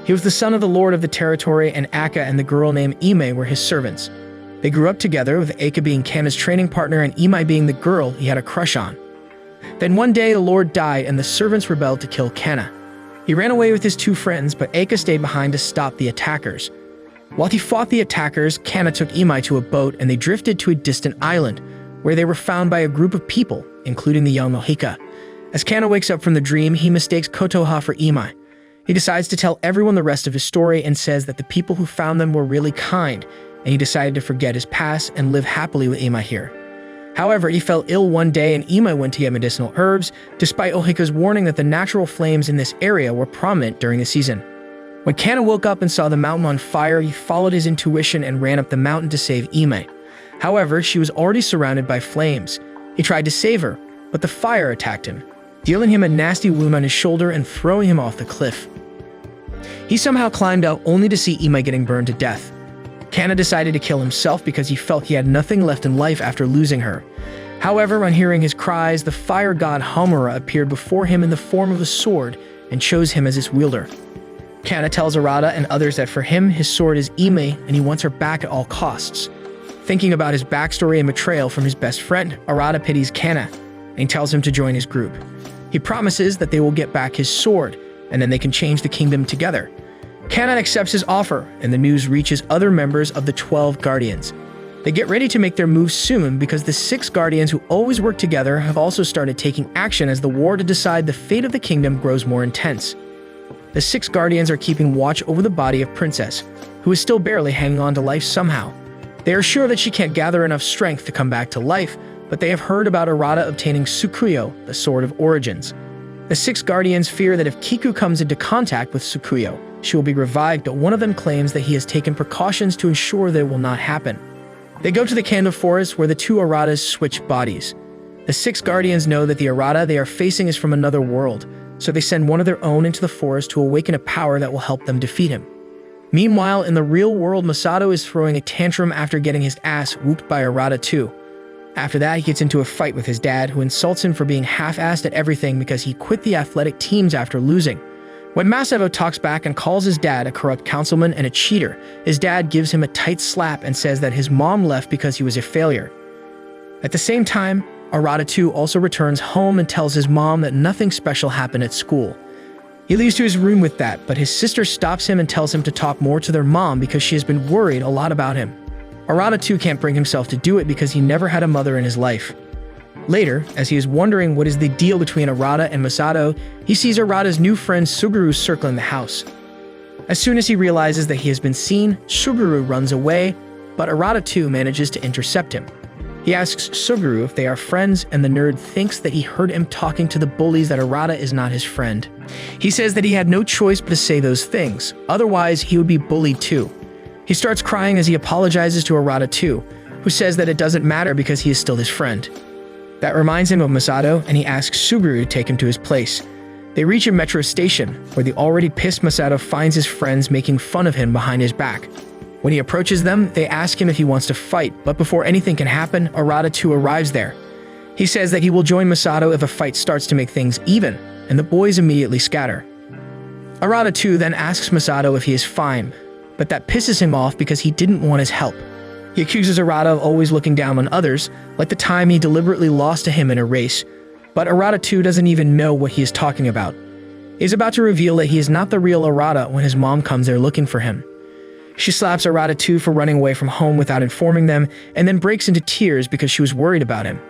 He was the son of the lord of the territory, and Aka and the girl named Ime were his servants. They grew up together, with Aka being Kana's training partner and Ime being the girl he had a crush on. Then one day the lord died, and the servants rebelled to kill Kana. He ran away with his two friends, but Aka stayed behind to stop the attackers. While he fought the attackers, Kana took Imai to a boat, and they drifted to a distant island, where they were found by a group of people, including the young Mohika. As Kana wakes up from the dream, he mistakes Catoya for Imai. He decides to tell everyone the rest of his story and says that the people who found them were really kind, and he decided to forget his past and live happily with Imai here. However, he fell ill one day and Imai went to get medicinal herbs, despite Ohika's warning that the natural flames in this area were prominent during the season. When Kana woke up and saw the mountain on fire, he followed his intuition and ran up the mountain to save Imai. However, she was already surrounded by flames. He tried to save her, but the fire attacked him, dealing him a nasty wound on his shoulder and throwing him off the cliff. He somehow climbed out only to see Imai getting burned to death. Kana decided to kill himself because he felt he had nothing left in life after losing her. However, on hearing his cries, the fire god Homura appeared before him in the form of a sword and chose him as its wielder. Kana tells Arata and others that for him, his sword is Imai and he wants her back at all costs. Thinking about his backstory and betrayal from his best friend, Arata pities Kana and he tells him to join his group. He promises that they will get back his sword and then they can change the kingdom together. Kana accepts his offer, and the news reaches other members of the 12 Guardians. They get ready to make their move soon because the 6 Guardians who always work together have also started taking action as the war to decide the fate of the kingdom grows more intense. The 6 Guardians are keeping watch over the body of Princess, who is still barely hanging on to life somehow. They are sure that she can't gather enough strength to come back to life, but they have heard about Arata obtaining Tsukuyo, the Sword of Origins. The 6 Guardians fear that if Kiku comes into contact with Tsukuyo, she will be revived, but one of them claims that he has taken precautions to ensure that it will not happen. They go to the Candle Forest where the 2 Aratas switch bodies. The 6 Guardians know that the Arata they are facing is from another world, so they send one of their own into the forest to awaken a power that will help them defeat him. Meanwhile, in the real world, Masato is throwing a tantrum after getting his ass whooped by Arata too. After that, he gets into a fight with his dad, who insults him for being half-assed at everything because he quit the athletic teams after losing. When Masato talks back and calls his dad a corrupt councilman and a cheater, his dad gives him a tight slap and says that his mom left because he was a failure. At the same time, Arata too also returns home and tells his mom that nothing special happened at school. He leaves to his room with that, but his sister stops him and tells him to talk more to their mom because she has been worried a lot about him. Arata too can't bring himself to do it because he never had a mother in his life. Later, as he is wondering what is the deal between Arata and Masato, he sees Arata's new friend Suguru circling the house. As soon as he realizes that he has been seen, Suguru runs away, but Arata too manages to intercept him. He asks Suguru if they are friends, and the nerd thinks that he heard him talking to the bullies that Arata is not his friend. He says that he had no choice but to say those things, otherwise he would be bullied too. He starts crying as he apologizes to Arata too, who says that it doesn't matter because he is still his friend. That reminds him of Masato, and he asks Suguru to take him to his place. They reach a metro station, where the already pissed Masato finds his friends making fun of him behind his back. When he approaches them, they ask him if he wants to fight, but before anything can happen, Arata too arrives there. He says that he will join Masato if a fight starts to make things even, and the boys immediately scatter. Arata too then asks Masato if he is fine, but that pisses him off because he didn't want his help. He accuses Arata of always looking down on others, like the time he deliberately lost to him in a race, but Arata too doesn't even know what he is talking about. He is about to reveal that he is not the real Arata when his mom comes there looking for him. She slaps Arata too for running away from home without informing them, and then breaks into tears because she was worried about him.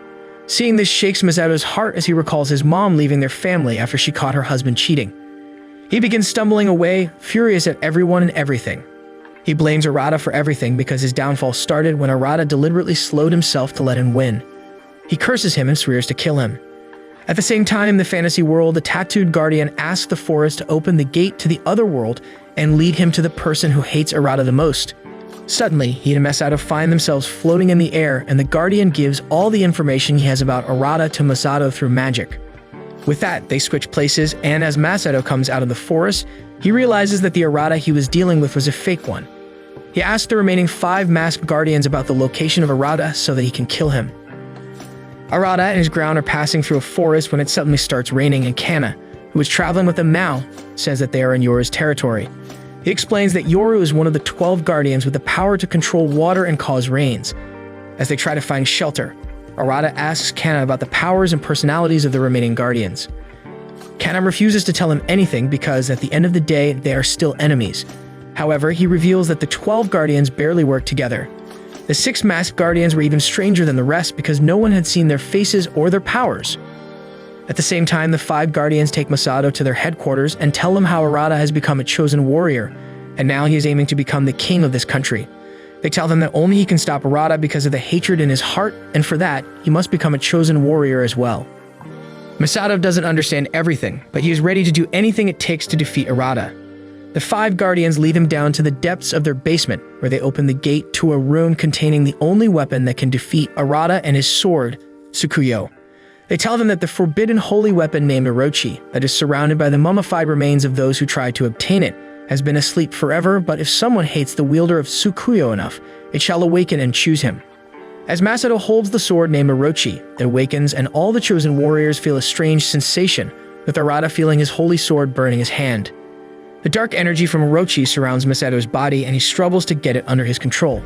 Seeing this shakes Masato's heart as he recalls his mom leaving their family after she caught her husband cheating. He begins stumbling away, furious at everyone and everything. He blames Arata for everything because his downfall started when Arata deliberately slowed himself to let him win. He curses him and swears to kill him. At the same time, in the fantasy world, the tattooed guardian asks the forest to open the gate to the other world and lead him to the person who hates Arata the most. Suddenly, he and Masato find themselves floating in the air, and the guardian gives all the information he has about Arata to Masato through magic. With that, they switch places, and as Masato comes out of the forest, he realizes that the Arata he was dealing with was a fake one. He asks the remaining 5 masked guardians about the location of Arata so that he can kill him. Arata and his ground are passing through a forest when it suddenly starts raining, and Kana, who is traveling with them now, says that they are in Yoru's territory. He explains that Yoru is one of the 12 guardians with the power to control water and cause rains. As they try to find shelter, Arata asks Kana about the powers and personalities of the remaining guardians. Kana refuses to tell him anything because at the end of the day, they are still enemies. However, he reveals that the 12 guardians barely work together. The 6 masked guardians were even stranger than the rest because no one had seen their faces or their powers. At the same time, the five guardians take Masato to their headquarters and tell him how Arata has become a chosen warrior, and now he is aiming to become the king of this country. They tell them that only he can stop Arata because of the hatred in his heart, and for that, he must become a chosen warrior as well. Masato doesn't understand everything, but he is ready to do anything it takes to defeat Arata. The five guardians lead him down to the depths of their basement, where they open the gate to a room containing the only weapon that can defeat Arata and his sword, Tsukuyo. They tell them that the forbidden holy weapon named Orochi, that is surrounded by the mummified remains of those who tried to obtain it, has been asleep forever, but if someone hates the wielder of Tsukuyo enough, it shall awaken and choose him. As Masato holds the sword named Orochi, it awakens and all the chosen warriors feel a strange sensation, with Arata feeling his holy sword burning his hand. The dark energy from Orochi surrounds Masato's body and he struggles to get it under his control.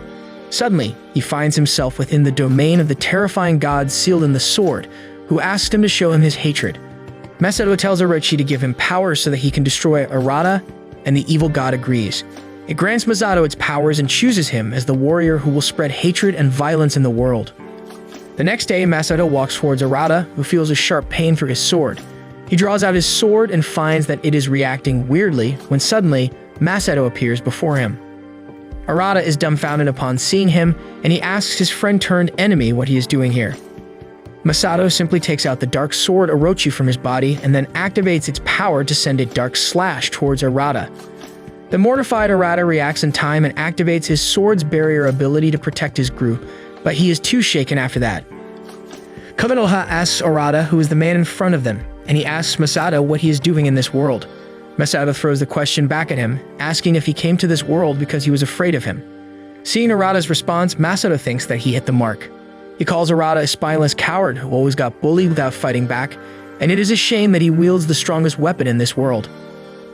Suddenly, he finds himself within the domain of the terrifying god sealed in the sword, who asks him to show him his hatred. Masato tells Orochi to give him power so that he can destroy Arata, and the evil god agrees. It grants Masato its powers and chooses him as the warrior who will spread hatred and violence in the world. The next day, Masato walks towards Arata, who feels a sharp pain for his sword. He draws out his sword and finds that it is reacting weirdly when suddenly, Masato appears before him. Arata is dumbfounded upon seeing him, and he asks his friend-turned-enemy what he is doing here. Masato simply takes out the dark sword Orochi from his body and then activates its power to send a dark slash towards Arata. The mortified Arata reacts in time and activates his sword's barrier ability to protect his group, but he is too shaken after that. Kamidoha asks Arata who is the man in front of them, and he asks Masato what he is doing in this world. Masato throws the question back at him, asking if he came to this world because he was afraid of him. Seeing Arata's response, Masato thinks that he hit the mark. He calls Arata a spineless coward who always got bullied without fighting back, and it is a shame that he wields the strongest weapon in this world.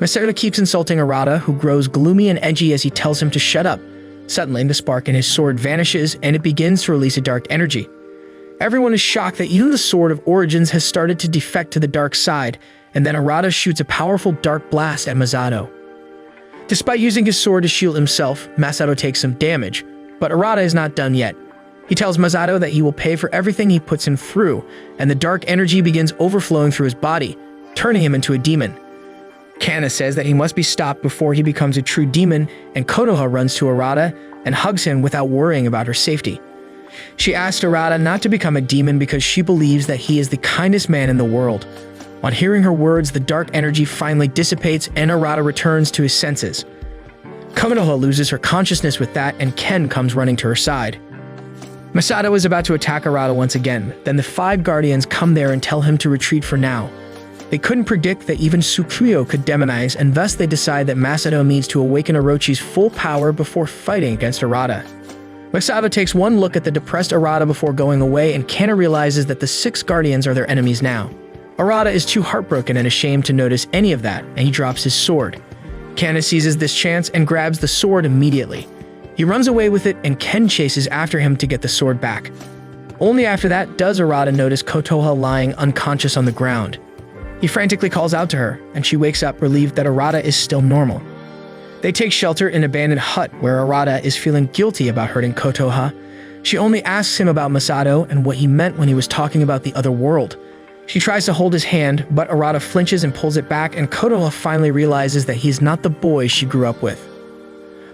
Masato keeps insulting Arata, who grows gloomy and edgy as he tells him to shut up. Suddenly, the spark in his sword vanishes, and it begins to release a dark energy. Everyone is shocked that even the Sword of Origins has started to defect to the dark side, and then Arata shoots a powerful dark blast at Masato. Despite using his sword to shield himself, Masato takes some damage, but Arata is not done yet. He tells Masato that he will pay for everything he puts him through, and the dark energy begins overflowing through his body, turning him into a demon. Kana says that he must be stopped before he becomes a true demon, and Kotoha runs to Arata and hugs him without worrying about her safety. She asks Arata not to become a demon because she believes that he is the kindest man in the world. On hearing her words, the dark energy finally dissipates and Arata returns to his senses. Kotoha loses her consciousness with that, and Ken comes running to her side. Masato is about to attack Arata once again, then the five guardians come there and tell him to retreat for now. They couldn't predict that even Tsukuyo could demonize, and thus they decide that Masato needs to awaken Orochi's full power before fighting against Arata. Masato takes one look at the depressed Arata before going away, and Kana realizes that the six guardians are their enemies now. Arata is too heartbroken and ashamed to notice any of that, and he drops his sword. Kana seizes this chance and grabs the sword immediately. He runs away with it, and Ken chases after him to get the sword back. Only after that does Arata notice Kotoha lying unconscious on the ground. He frantically calls out to her, and she wakes up relieved that Arata is still normal. They take shelter in an abandoned hut where Arata is feeling guilty about hurting Kotoha. She only asks him about Masato and what he meant when he was talking about the other world. She tries to hold his hand, but Arata flinches and pulls it back, and Kotoha finally realizes that he is not the boy she grew up with.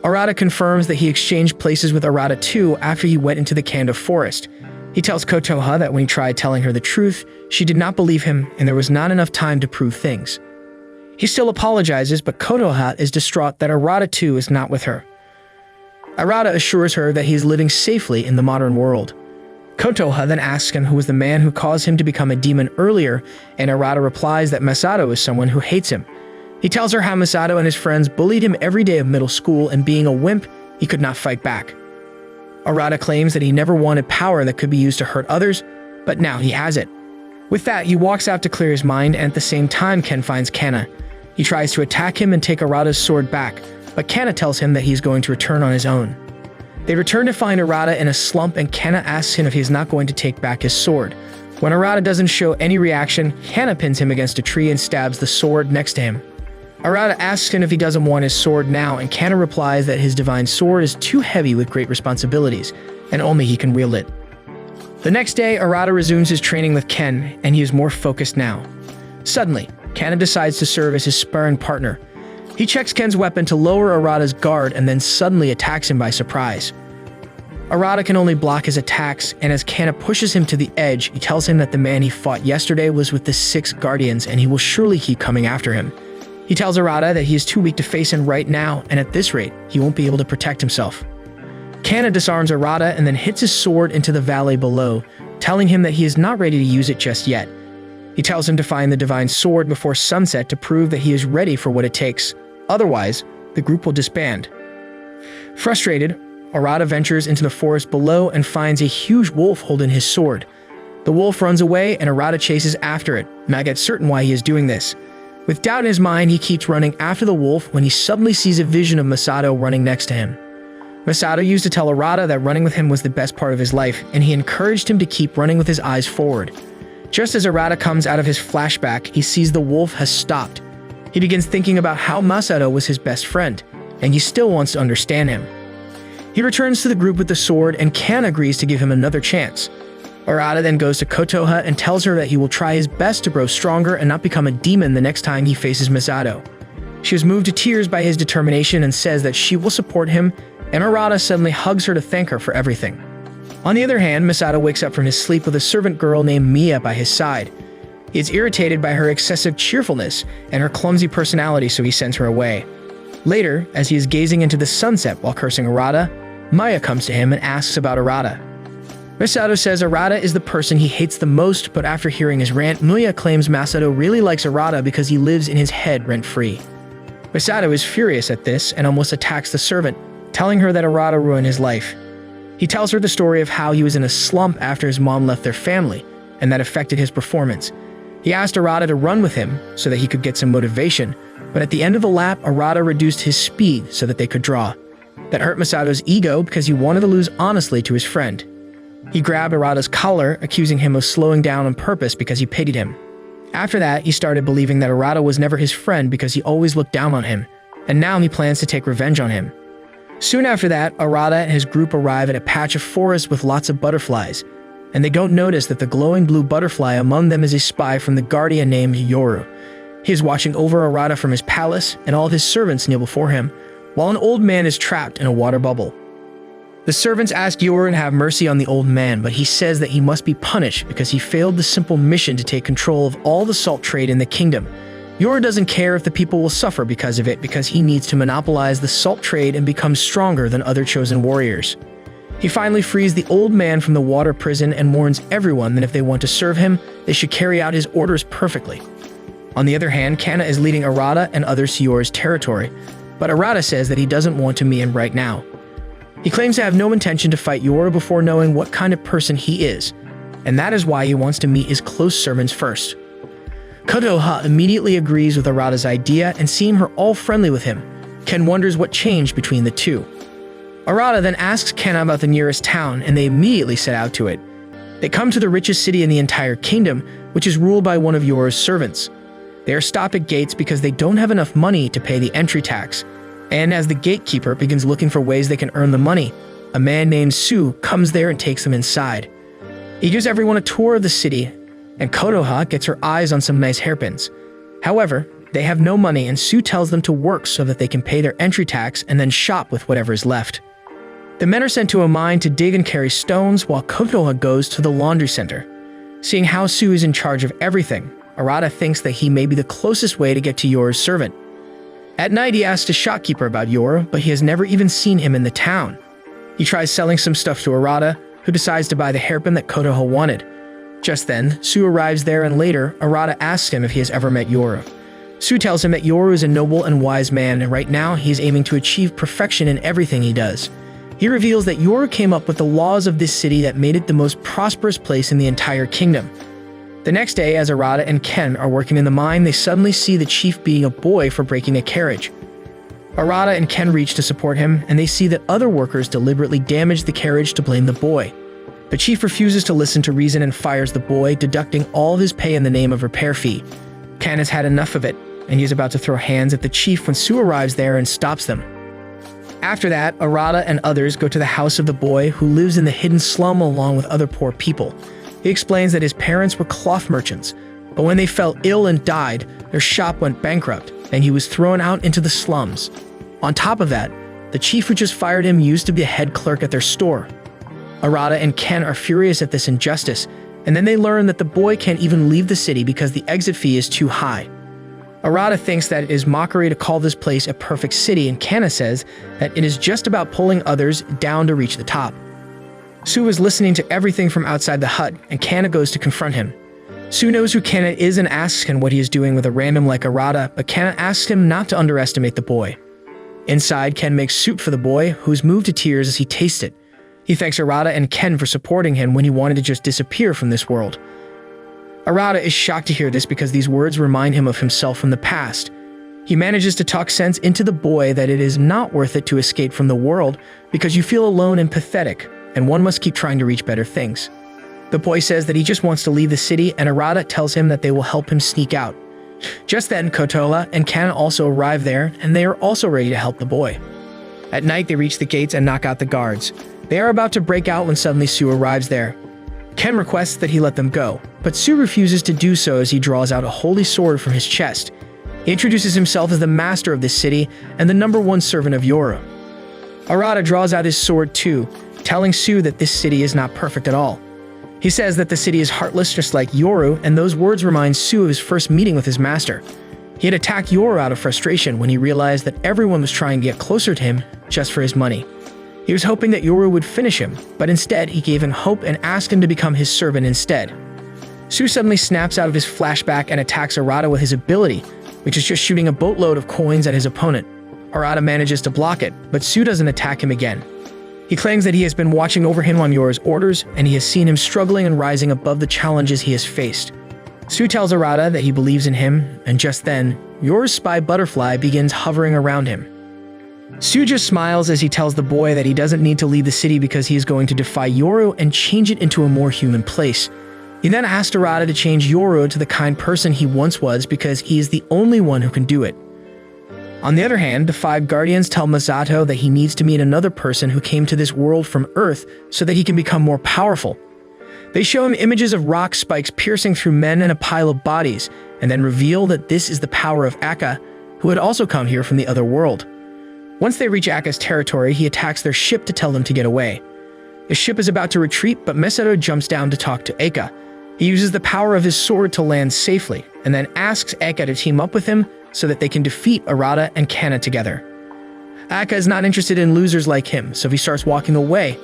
Arata confirms that he exchanged places with Arata too after he went into the Kanda forest. He tells Kotoha that when he tried telling her the truth, she did not believe him and there was not enough time to prove things. He still apologizes, but Kotoha is distraught that Arata too is not with her. Arata assures her that he is living safely in the modern world. Kotoha then asks him who was the man who caused him to become a demon earlier, and Arata replies that Masato is someone who hates him. He tells her how Masato and his friends bullied him every day of middle school, and being a wimp, he could not fight back. Arata claims that he never wanted power that could be used to hurt others, but now he has it. With that, he walks out to clear his mind, and at the same time Ken finds Kana. He tries to attack him and take Arata's sword back, but Kana tells him that he's going to return on his own. They return to find Arata in a slump, and Kana asks him if he's not going to take back his sword. When Arata doesn't show any reaction, Kana pins him against a tree and stabs the sword next to him. Arata asks him if he doesn't want his sword now, and Kana replies that his divine sword is too heavy with great responsibilities, and only he can wield it. The next day, Arata resumes his training with Ken, and he is more focused now. Suddenly, Ken decides to serve as his sparring partner. He checks Ken's weapon to lower Arata's guard and then suddenly attacks him by surprise. Arata can only block his attacks, and as Kana pushes him to the edge, he tells him that the man he fought yesterday was with the 6 Guardians and he will surely keep coming after him. He tells Arata that he is too weak to face him right now, and at this rate, he won't be able to protect himself. Kana disarms Arata and then hits his sword into the valley below, telling him that he is not ready to use it just yet. He tells him to find the divine sword before sunset to prove that he is ready for what it takes. Otherwise, the group will disband. Frustrated, Arata ventures into the forest below and finds a huge wolf holding his sword. The wolf runs away and Arata chases after it, not yet certain why he is doing this. With doubt in his mind, he keeps running after the wolf when he suddenly sees a vision of Masato running next to him. Masato used to tell Arata that running with him was the best part of his life, and he encouraged him to keep running with his eyes forward. Just as Arata comes out of his flashback, he sees the wolf has stopped. He begins thinking about how Masato was his best friend, and he still wants to understand him. He returns to the group with the sword, and Ken agrees to give him another chance. Arata then goes to Catoya and tells her that he will try his best to grow stronger and not become a demon the next time he faces Masato. She is moved to tears by his determination and says that she will support him, and Arata suddenly hugs her to thank her for everything. On the other hand, Masato wakes up from his sleep with a servant girl named Mia by his side. He is irritated by her excessive cheerfulness and her clumsy personality, so he sends her away. Later, as he is gazing into the sunset while cursing Arata, Maya comes to him and asks about Arata. Masato says Arata is the person he hates the most, but after hearing his rant, Maya claims Masato really likes Arata because he lives in his head rent-free. Masato is furious at this and almost attacks the servant, telling her that Arata ruined his life. He tells her the story of how he was in a slump after his mom left their family, and that affected his performance. He asked Arata to run with him so that he could get some motivation, but at the end of the lap, Arata reduced his speed so that they could draw. That hurt Masato's ego because he wanted to lose honestly to his friend. He grabbed Arata's collar, accusing him of slowing down on purpose because he pitied him. After that, he started believing that Arata was never his friend because he always looked down on him, and now he plans to take revenge on him. Soon after that, Arata and his group arrive at a patch of forest with lots of butterflies, and they don't notice that the glowing blue butterfly among them is a spy from the Guardian named Yoru. He is watching over Arata from his palace, and all of his servants kneel before him, while an old man is trapped in a water bubble. The servants ask Yoru to have mercy on the old man, but he says that he must be punished because he failed the simple mission to take control of all the salt trade in the kingdom. Yoru doesn't care if the people will suffer because of it, because he needs to monopolize the salt trade and become stronger than other chosen warriors. He finally frees the old man from the water prison and warns everyone that if they want to serve him, they should carry out his orders perfectly. On the other hand, Kana is leading Arata and others to Yoru's territory, but Arata says that he doesn't want to meet him right now. He claims to have no intention to fight Yoru before knowing what kind of person he is, and that is why he wants to meet his close servants first. Catoya immediately agrees with Arata's idea, and seeing her all friendly with him, Ken wonders what changed between the two. Arata then asks Ken about the nearest town, and they immediately set out to it. They come to the richest city in the entire kingdom, which is ruled by one of Yoru's servants. They are stopped at gates because they don't have enough money to pay the entry tax, and as the gatekeeper begins looking for ways they can earn the money, a man named Su comes there and takes them inside. He gives everyone a tour of the city, and Catoya gets her eyes on some nice hairpins. However, they have no money, and Su tells them to work so that they can pay their entry tax and then shop with whatever is left. The men are sent to a mine to dig and carry stones, while Catoya goes to the laundry center. Seeing how Su is in charge of everything, Arata thinks that he may be the closest way to get to Yoru's servant. At night, he asks a shopkeeper about Yoru, but he has never even seen him in the town. He tries selling some stuff to Arata, who decides to buy the hairpin that Catoya wanted. Just then, Su arrives there, and later, Arata asks him if he has ever met Yoru. Su tells him that Yoru is a noble and wise man, and right now he is aiming to achieve perfection in everything he does. He reveals that Yoru came up with the laws of this city that made it the most prosperous place in the entire kingdom. The next day, as Arata and Ken are working in the mine, they suddenly see the chief beating a boy for breaking a carriage. Arata and Ken reach to support him, and they see that other workers deliberately damage the carriage to blame the boy. The chief refuses to listen to reason and fires the boy, deducting all of his pay in the name of repair fee. Ken has had enough of it, and he is about to throw hands at the chief when Su arrives there and stops them. After that, Arata and others go to the house of the boy who lives in the hidden slum along with other poor people. He explains that his parents were cloth merchants, but when they fell ill and died, their shop went bankrupt, and he was thrown out into the slums. On top of that, the chief who just fired him used to be a head clerk at their store. Arata and Ken are furious at this injustice, and then they learn that the boy can't even leave the city because the exit fee is too high. Arata thinks that it is mockery to call this place a perfect city, and Kana says that it is just about pulling others down to reach the top. Su is listening to everything from outside the hut, and Kana goes to confront him. Su knows who Kana is and asks him what he is doing with a random like Arata, but Kana asks him not to underestimate the boy. Inside, Ken makes soup for the boy, who is moved to tears as he tastes it. He thanks Arata and Ken for supporting him when he wanted to just disappear from this world. Arata is shocked to hear this because these words remind him of himself from the past. He manages to talk sense into the boy that it is not worth it to escape from the world because you feel alone and pathetic, and one must keep trying to reach better things. The boy says that he just wants to leave the city, and Arata tells him that they will help him sneak out. Just then, Catoya and Ken also arrive there, and they are also ready to help the boy. At night, they reach the gates and knock out the guards. They are about to break out when suddenly Su arrives there. Ken requests that he let them go, but Su refuses to do so as he draws out a holy sword from his chest. He introduces himself as the master of this city and the #1 servant of Yoru. Arata draws out his sword too, telling Su that this city is not perfect at all. He says that the city is heartless just like Yoru, and those words remind Su of his first meeting with his master. He had attacked Yoru out of frustration when he realized that everyone was trying to get closer to him just for his money. He was hoping that Yoru would finish him, but instead he gave him hope and asked him to become his servant instead. Su suddenly snaps out of his flashback and attacks Arata with his ability, which is just shooting a boatload of coins at his opponent. Arata manages to block it, but Su doesn't attack him again. He claims that he has been watching over him on Yoru's orders, and he has seen him struggling and rising above the challenges he has faced. Su tells Arata that he believes in him, and just then, Yoru's spy butterfly begins hovering around him. Su just smiles as he tells the boy that he doesn't need to leave the city because he is going to defy Yoru and change it into a more human place. He then asks Arata to change Yoru to the kind person he once was because he is the only one who can do it. On the other hand, the 5 guardians tell Masato that he needs to meet another person who came to this world from Earth so that he can become more powerful. They show him images of rock spikes piercing through men and a pile of bodies, and then reveal that this is the power of Akka, who had also come here from the other world. Once they reach Akka's territory, he attacks their ship to tell them to get away. The ship is about to retreat, but Masato jumps down to talk to Akka. He uses the power of his sword to land safely, and then asks Akka to team up with him so that they can defeat Arata and Kana together. Akka is not interested in losers like him, so he starts walking away,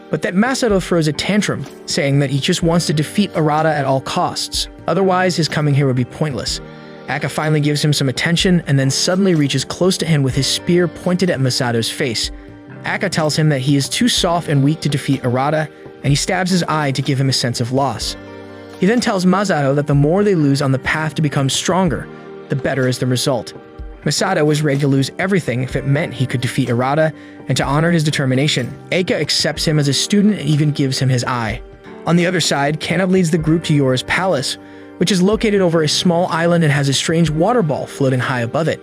but that Masato throws a tantrum, saying that he just wants to defeat Arata at all costs, otherwise his coming here would be pointless. Akka finally gives him some attention and then suddenly reaches close to him with his spear pointed at Masato's face. Akka tells him that he is too soft and weak to defeat Arata, and he stabs his eye to give him a sense of loss. He then tells Masato that the more they lose on the path to become stronger, the better is the result. Masato was ready to lose everything if it meant he could defeat Arata, and to honor his determination, Akka accepts him as a student and even gives him his eye. On the other side, Kana leads the group to Yoru's palace, which is located over a small island and has a strange water ball floating high above it.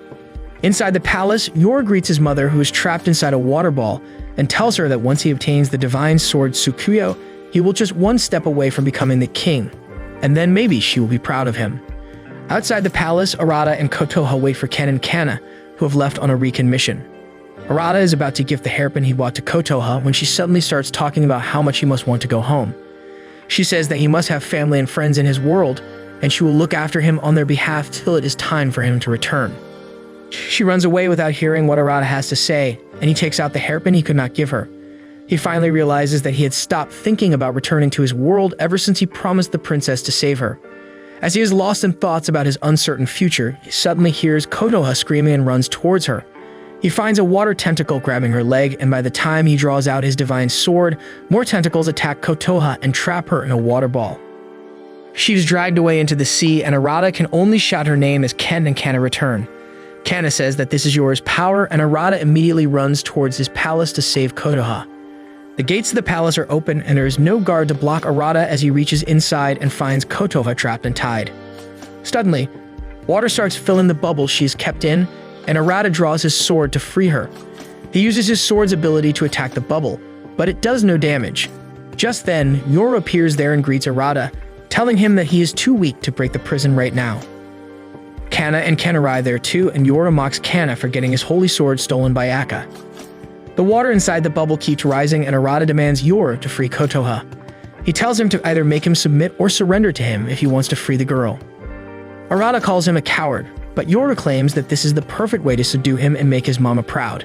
Inside the palace, Yoru greets his mother, who is trapped inside a water ball, and tells her that once he obtains the divine sword Tsukuyo, he will just one step away from becoming the king, and then maybe she will be proud of him. Outside the palace, Arata and Catoya wait for Ken and Kana, who have left on a recon mission. Arata is about to gift the hairpin he bought to Catoya when she suddenly starts talking about how much he must want to go home. She says that he must have family and friends in his world, and she will look after him on their behalf till it is time for him to return. She runs away without hearing what Arata has to say, and he takes out the hairpin he could not give her. He finally realizes that he had stopped thinking about returning to his world ever since he promised the princess to save her. As he is lost in thoughts about his uncertain future, he suddenly hears Catoya screaming and runs towards her. He finds a water tentacle grabbing her leg, and by the time he draws out his divine sword, more tentacles attack Catoya and trap her in a water ball. She is dragged away into the sea, and Arata can only shout her name as Ken and Kana return. Kana says that this is Yoru's power, and Arata immediately runs towards his palace to save Catoya. The gates of the palace are open, and there is no guard to block Arata as he reaches inside and finds Catoya trapped and tied. Suddenly, water starts filling the bubble she is kept in, and Arata draws his sword to free her. He uses his sword's ability to attack the bubble, but it does no damage. Just then, Yoro appears there and greets Arata, telling him that he is too weak to break the prison right now. Kana and Ken arrive there too, and Yoro mocks Kana for getting his holy sword stolen by Akka. The water inside the bubble keeps rising, and Arata demands Yoro to free Catoya. He tells him to either make him submit or surrender to him if he wants to free the girl. Arata calls him a coward, but Yoro claims that this is the perfect way to subdue him and make his mama proud.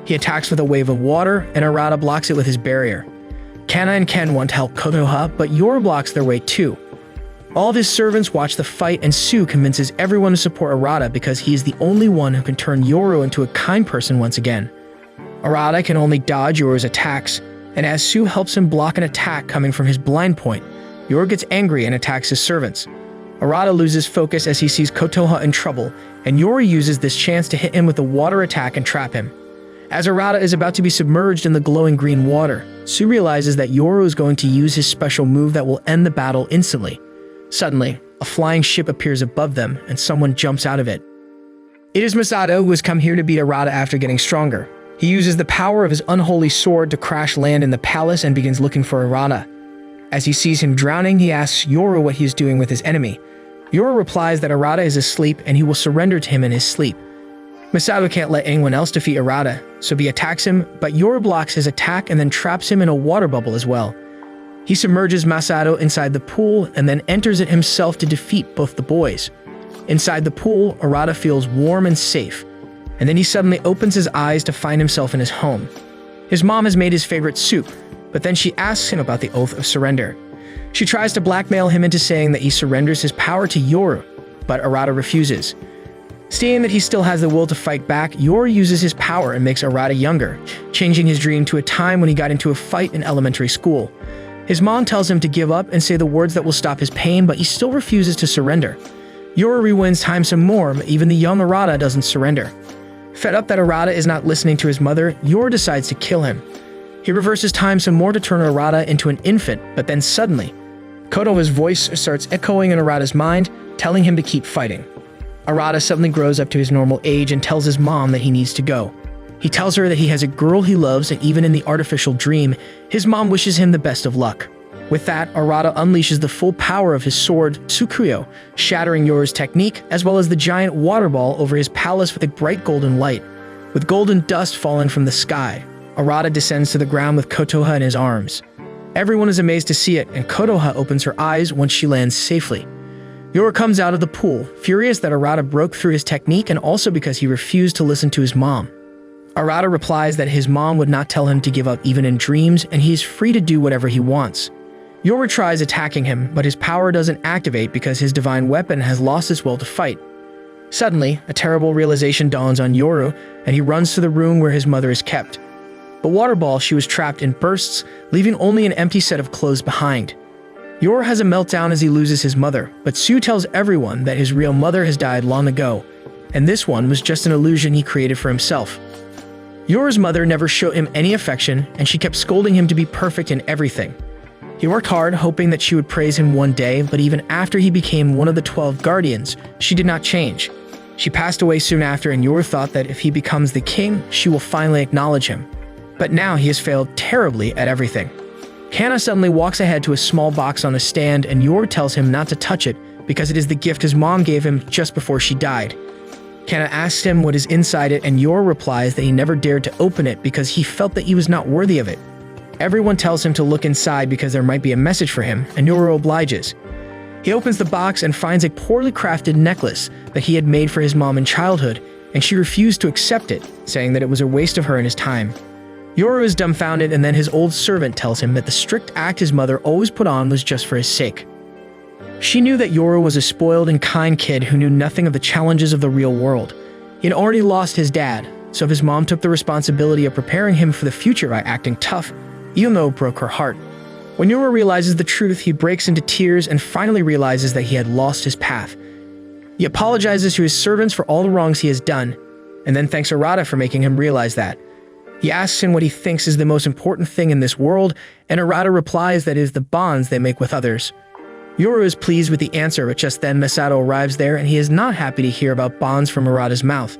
He attacks with a wave of water, and Arata blocks it with his barrier. Kana and Ken want to help Catoya, but Yoro blocks their way too. All of his servants watch the fight, and Sue convinces everyone to support Arata because he is the only one who can turn Yoro into a kind person once again. Arata can only dodge Yoro's attacks, and as Sue helps him block an attack coming from his blind point, Yoro gets angry and attacks his servants. Arata loses focus as he sees Catoya in trouble, and Yoro uses this chance to hit him with a water attack and trap him. As Arata is about to be submerged in the glowing green water, Sue realizes that Yoro is going to use his special move that will end the battle instantly. Suddenly, a flying ship appears above them, and someone jumps out of it. It is Masato, who has come here to beat Arata after getting stronger. He uses the power of his unholy sword to crash land in the palace and begins looking for Arata. As he sees him drowning, he asks Yoro what he is doing with his enemy. Yoro replies that Arata is asleep and he will surrender to him in his sleep. Masato can't let anyone else defeat Arata, so he attacks him, but Yoro blocks his attack and then traps him in a water bubble as well. He submerges Masato inside the pool and then enters it himself to defeat both the boys. Inside the pool, Arata feels warm and safe, and then he suddenly opens his eyes to find himself in his home. His mom has made his favorite soup, but then she asks him about the oath of surrender. She tries to blackmail him into saying that he surrenders his power to Yoro, but Arata refuses. Seeing that he still has the will to fight back, Yoro uses his power and makes Arata younger, changing his dream to a time when he got into a fight in elementary school. His mom tells him to give up and say the words that will stop his pain, but he still refuses to surrender. Yoro rewinds time some more, but even the young Arata doesn't surrender. Fed up that Arata is not listening to his mother, Yoro decides to kill him. He reverses time some more to turn Arata into an infant, but then suddenly, Catoya's voice starts echoing in Arata's mind, telling him to keep fighting. Arata suddenly grows up to his normal age and tells his mom that he needs to go. He tells her that he has a girl he loves, and even in the artificial dream, his mom wishes him the best of luck. With that, Arata unleashes the full power of his sword, Tsukuyo, shattering Yoro's technique, as well as the giant water ball over his palace with a bright golden light. With golden dust falling from the sky, Arata descends to the ground with Catoya in his arms. Everyone is amazed to see it, and Catoya opens her eyes once she lands safely. Yoro comes out of the pool, furious that Arata broke through his technique and also because he refused to listen to his mom. Arata replies that his mom would not tell him to give up even in dreams, and he is free to do whatever he wants. Yoro tries attacking him, but his power doesn't activate because his divine weapon has lost its will to fight. Suddenly, a terrible realization dawns on Yoro, and he runs to the room where his mother is kept. The water ball she was trapped in bursts, leaving only an empty set of clothes behind. Yoro has a meltdown as he loses his mother, but Sue tells everyone that his real mother has died long ago, and this one was just an illusion he created for himself. Yoro's mother never showed him any affection, and she kept scolding him to be perfect in everything. He worked hard, hoping that she would praise him one day, but even after he became one of the 12 guardians, she did not change. She passed away soon after, and Yoro thought that if he becomes the king, she will finally acknowledge him. But now he has failed terribly at everything. Kana suddenly walks ahead to a small box on a stand, and Yoro tells him not to touch it because it is the gift his mom gave him just before she died. Kana asks him what is inside it, and Yoro replies that he never dared to open it because he felt that he was not worthy of it. Everyone tells him to look inside because there might be a message for him, and Yoro obliges. He opens the box and finds a poorly crafted necklace that he had made for his mom in childhood, and she refused to accept it, saying that it was a waste of her and his time. Yoro is dumbfounded, and then his old servant tells him that the strict act his mother always put on was just for his sake. She knew that Yoro was a spoiled and kind kid who knew nothing of the challenges of the real world. He had already lost his dad, so his mom took the responsibility of preparing him for the future by acting tough, even though it broke her heart. When Yoro realizes the truth, he breaks into tears and finally realizes that he had lost his path. He apologizes to his servants for all the wrongs he has done, and then thanks Arata for making him realize that. He asks him what he thinks is the most important thing in this world, and Arata replies that it is the bonds they make with others. Yoro is pleased with the answer, but just then Masato arrives there, and he is not happy to hear about bonds from Arata's mouth.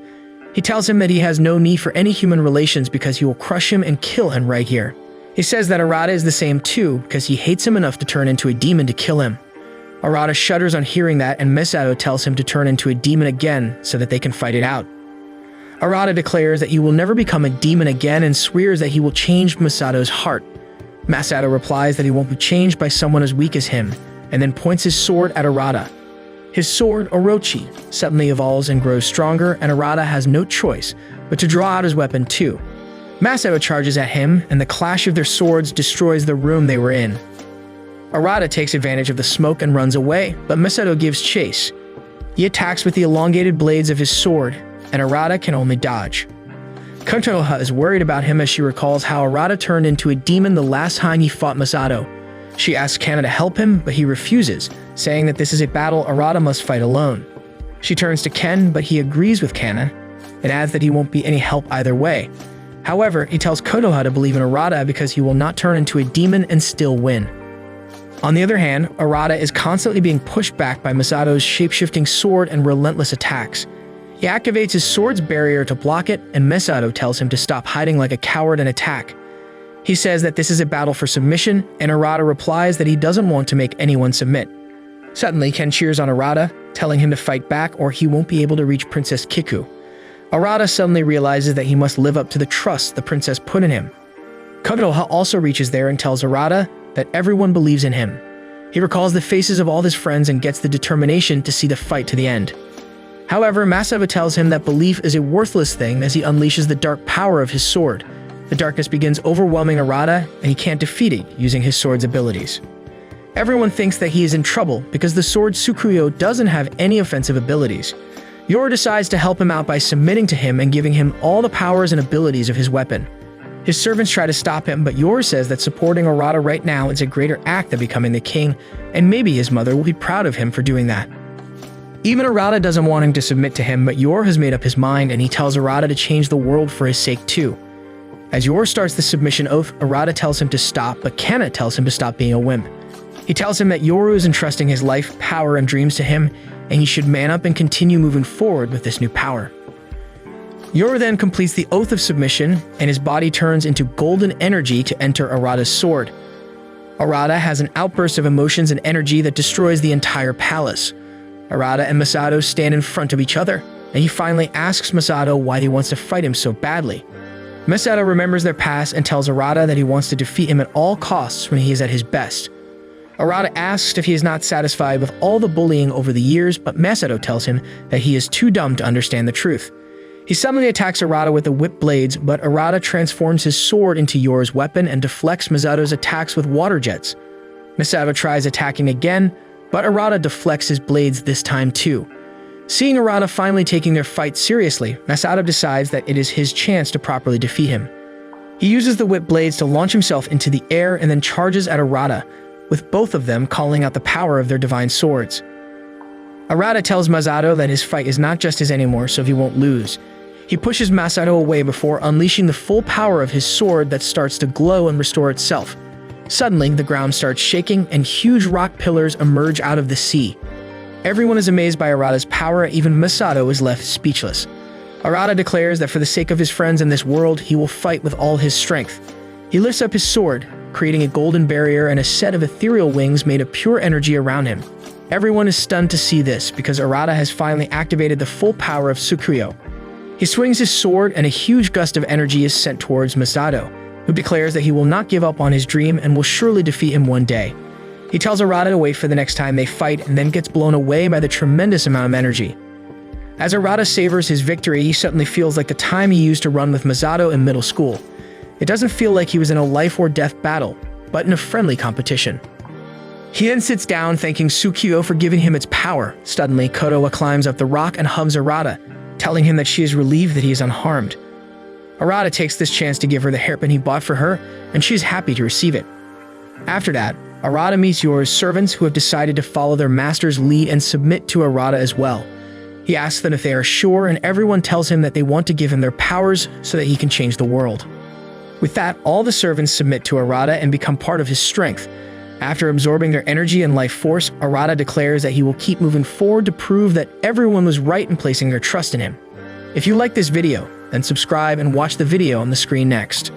He tells him that he has no need for any human relations because he will crush him and kill him right here. He says that Arata is the same too because he hates him enough to turn into a demon to kill him. Arata shudders on hearing that, and Masato tells him to turn into a demon again so that they can fight it out. Arata declares that he will never become a demon again and swears that he will change Masato's heart. Masato replies that he won't be changed by someone as weak as him, and then points his sword at Arata. His sword, Orochi, suddenly evolves and grows stronger, and Arata has no choice but to draw out his weapon too. Masato charges at him, and the clash of their swords destroys the room they were in. Arata takes advantage of the smoke and runs away, but Masato gives chase. He attacks with the elongated blades of his sword, and Arata can only dodge. Catoya is worried about him as she recalls how Arata turned into a demon the last time he fought Masato. She asks Kana to help him, but he refuses, saying that this is a battle Arata must fight alone. She turns to Ken, but he agrees with Kana, and adds that he won't be any help either way. However, he tells Catoya to believe in Arata because he will not turn into a demon and still win. On the other hand, Arata is constantly being pushed back by Masato's shape-shifting sword and relentless attacks. He activates his sword's barrier to block it, and Masato tells him to stop hiding like a coward and attack. He says that this is a battle for submission, and Arata replies that he doesn't want to make anyone submit. Suddenly, Ken cheers on Arata, telling him to fight back or he won't be able to reach Princess Kiku. Arata suddenly realizes that he must live up to the trust the princess put in him. Catoya also reaches there and tells Arata that everyone believes in him. He recalls the faces of all his friends and gets the determination to see the fight to the end. However, Masato tells him that belief is a worthless thing as he unleashes the dark power of his sword. The darkness begins overwhelming Arata, and he can't defeat it using his sword's abilities. Everyone thinks that he is in trouble because the sword Tsukuyo doesn't have any offensive abilities. Yor decides to help him out by submitting to him and giving him all the powers and abilities of his weapon. His servants try to stop him, but Yor says that supporting Arata right now is a greater act than becoming the king, and maybe his mother will be proud of him for doing that. Even Arata doesn't want him to submit to him, but Yor has made up his mind, and he tells Arata to change the world for his sake too. As Yor starts the submission oath, Arata tells him to stop, but Kana tells him to stop being a wimp. He tells him that Yoru is entrusting his life, power, and dreams to him, and he should man up and continue moving forward with this new power. Yoru then completes the oath of submission, and his body turns into golden energy to enter Arata's sword. Arata has an outburst of emotions and energy that destroys the entire palace. Arata and Masato stand in front of each other, and he finally asks Masato why he wants to fight him so badly. Masato remembers their past and tells Arata that he wants to defeat him at all costs when he is at his best. Arata asks if he is not satisfied with all the bullying over the years, but Masato tells him that he is too dumb to understand the truth. He suddenly attacks Arata with the whip blades, but Arata transforms his sword into Yor's weapon and deflects Masato's attacks with water jets. Masato tries attacking again, but Arata deflects his blades this time too. Seeing Arata finally taking their fight seriously, Masato decides that it is his chance to properly defeat him. He uses the whip blades to launch himself into the air and then charges at Arata, with both of them calling out the power of their divine swords. Arata tells Masato that his fight is not just his anymore, so he won't lose. He pushes Masato away before unleashing the full power of his sword that starts to glow and restore itself. Suddenly, the ground starts shaking and huge rock pillars emerge out of the sea. Everyone is amazed by Arata's power, even Masato is left speechless. Arata declares that for the sake of his friends in this world, he will fight with all his strength. He lifts up his sword, creating a golden barrier and a set of ethereal wings made of pure energy around him. Everyone is stunned to see this because Arata has finally activated the full power of Tsukuyo. He swings his sword and a huge gust of energy is sent towards Masato, who declares that he will not give up on his dream and will surely defeat him one day. He tells Arata to wait for the next time they fight and then gets blown away by the tremendous amount of energy. As Arata savors his victory, he suddenly feels like the time he used to run with Masato in middle school. It doesn't feel like he was in a life or death battle, but in a friendly competition. He then sits down thanking Tsukuyo for giving him its power. Suddenly, Catoya climbs up the rock and hugs Arata, telling him that she is relieved that he is unharmed. Arata takes this chance to give her the hairpin he bought for her, and she is happy to receive it. After that, Arata meets Yor's servants who have decided to follow their master's lead and submit to Arata as well. He asks them if they are sure, and everyone tells him that they want to give him their powers so that he can change the world. With that, all the servants submit to Arata and become part of his strength. After absorbing their energy and life force, Arata declares that he will keep moving forward to prove that everyone was right in placing their trust in him. If you like this video, then subscribe and watch the video on the screen next.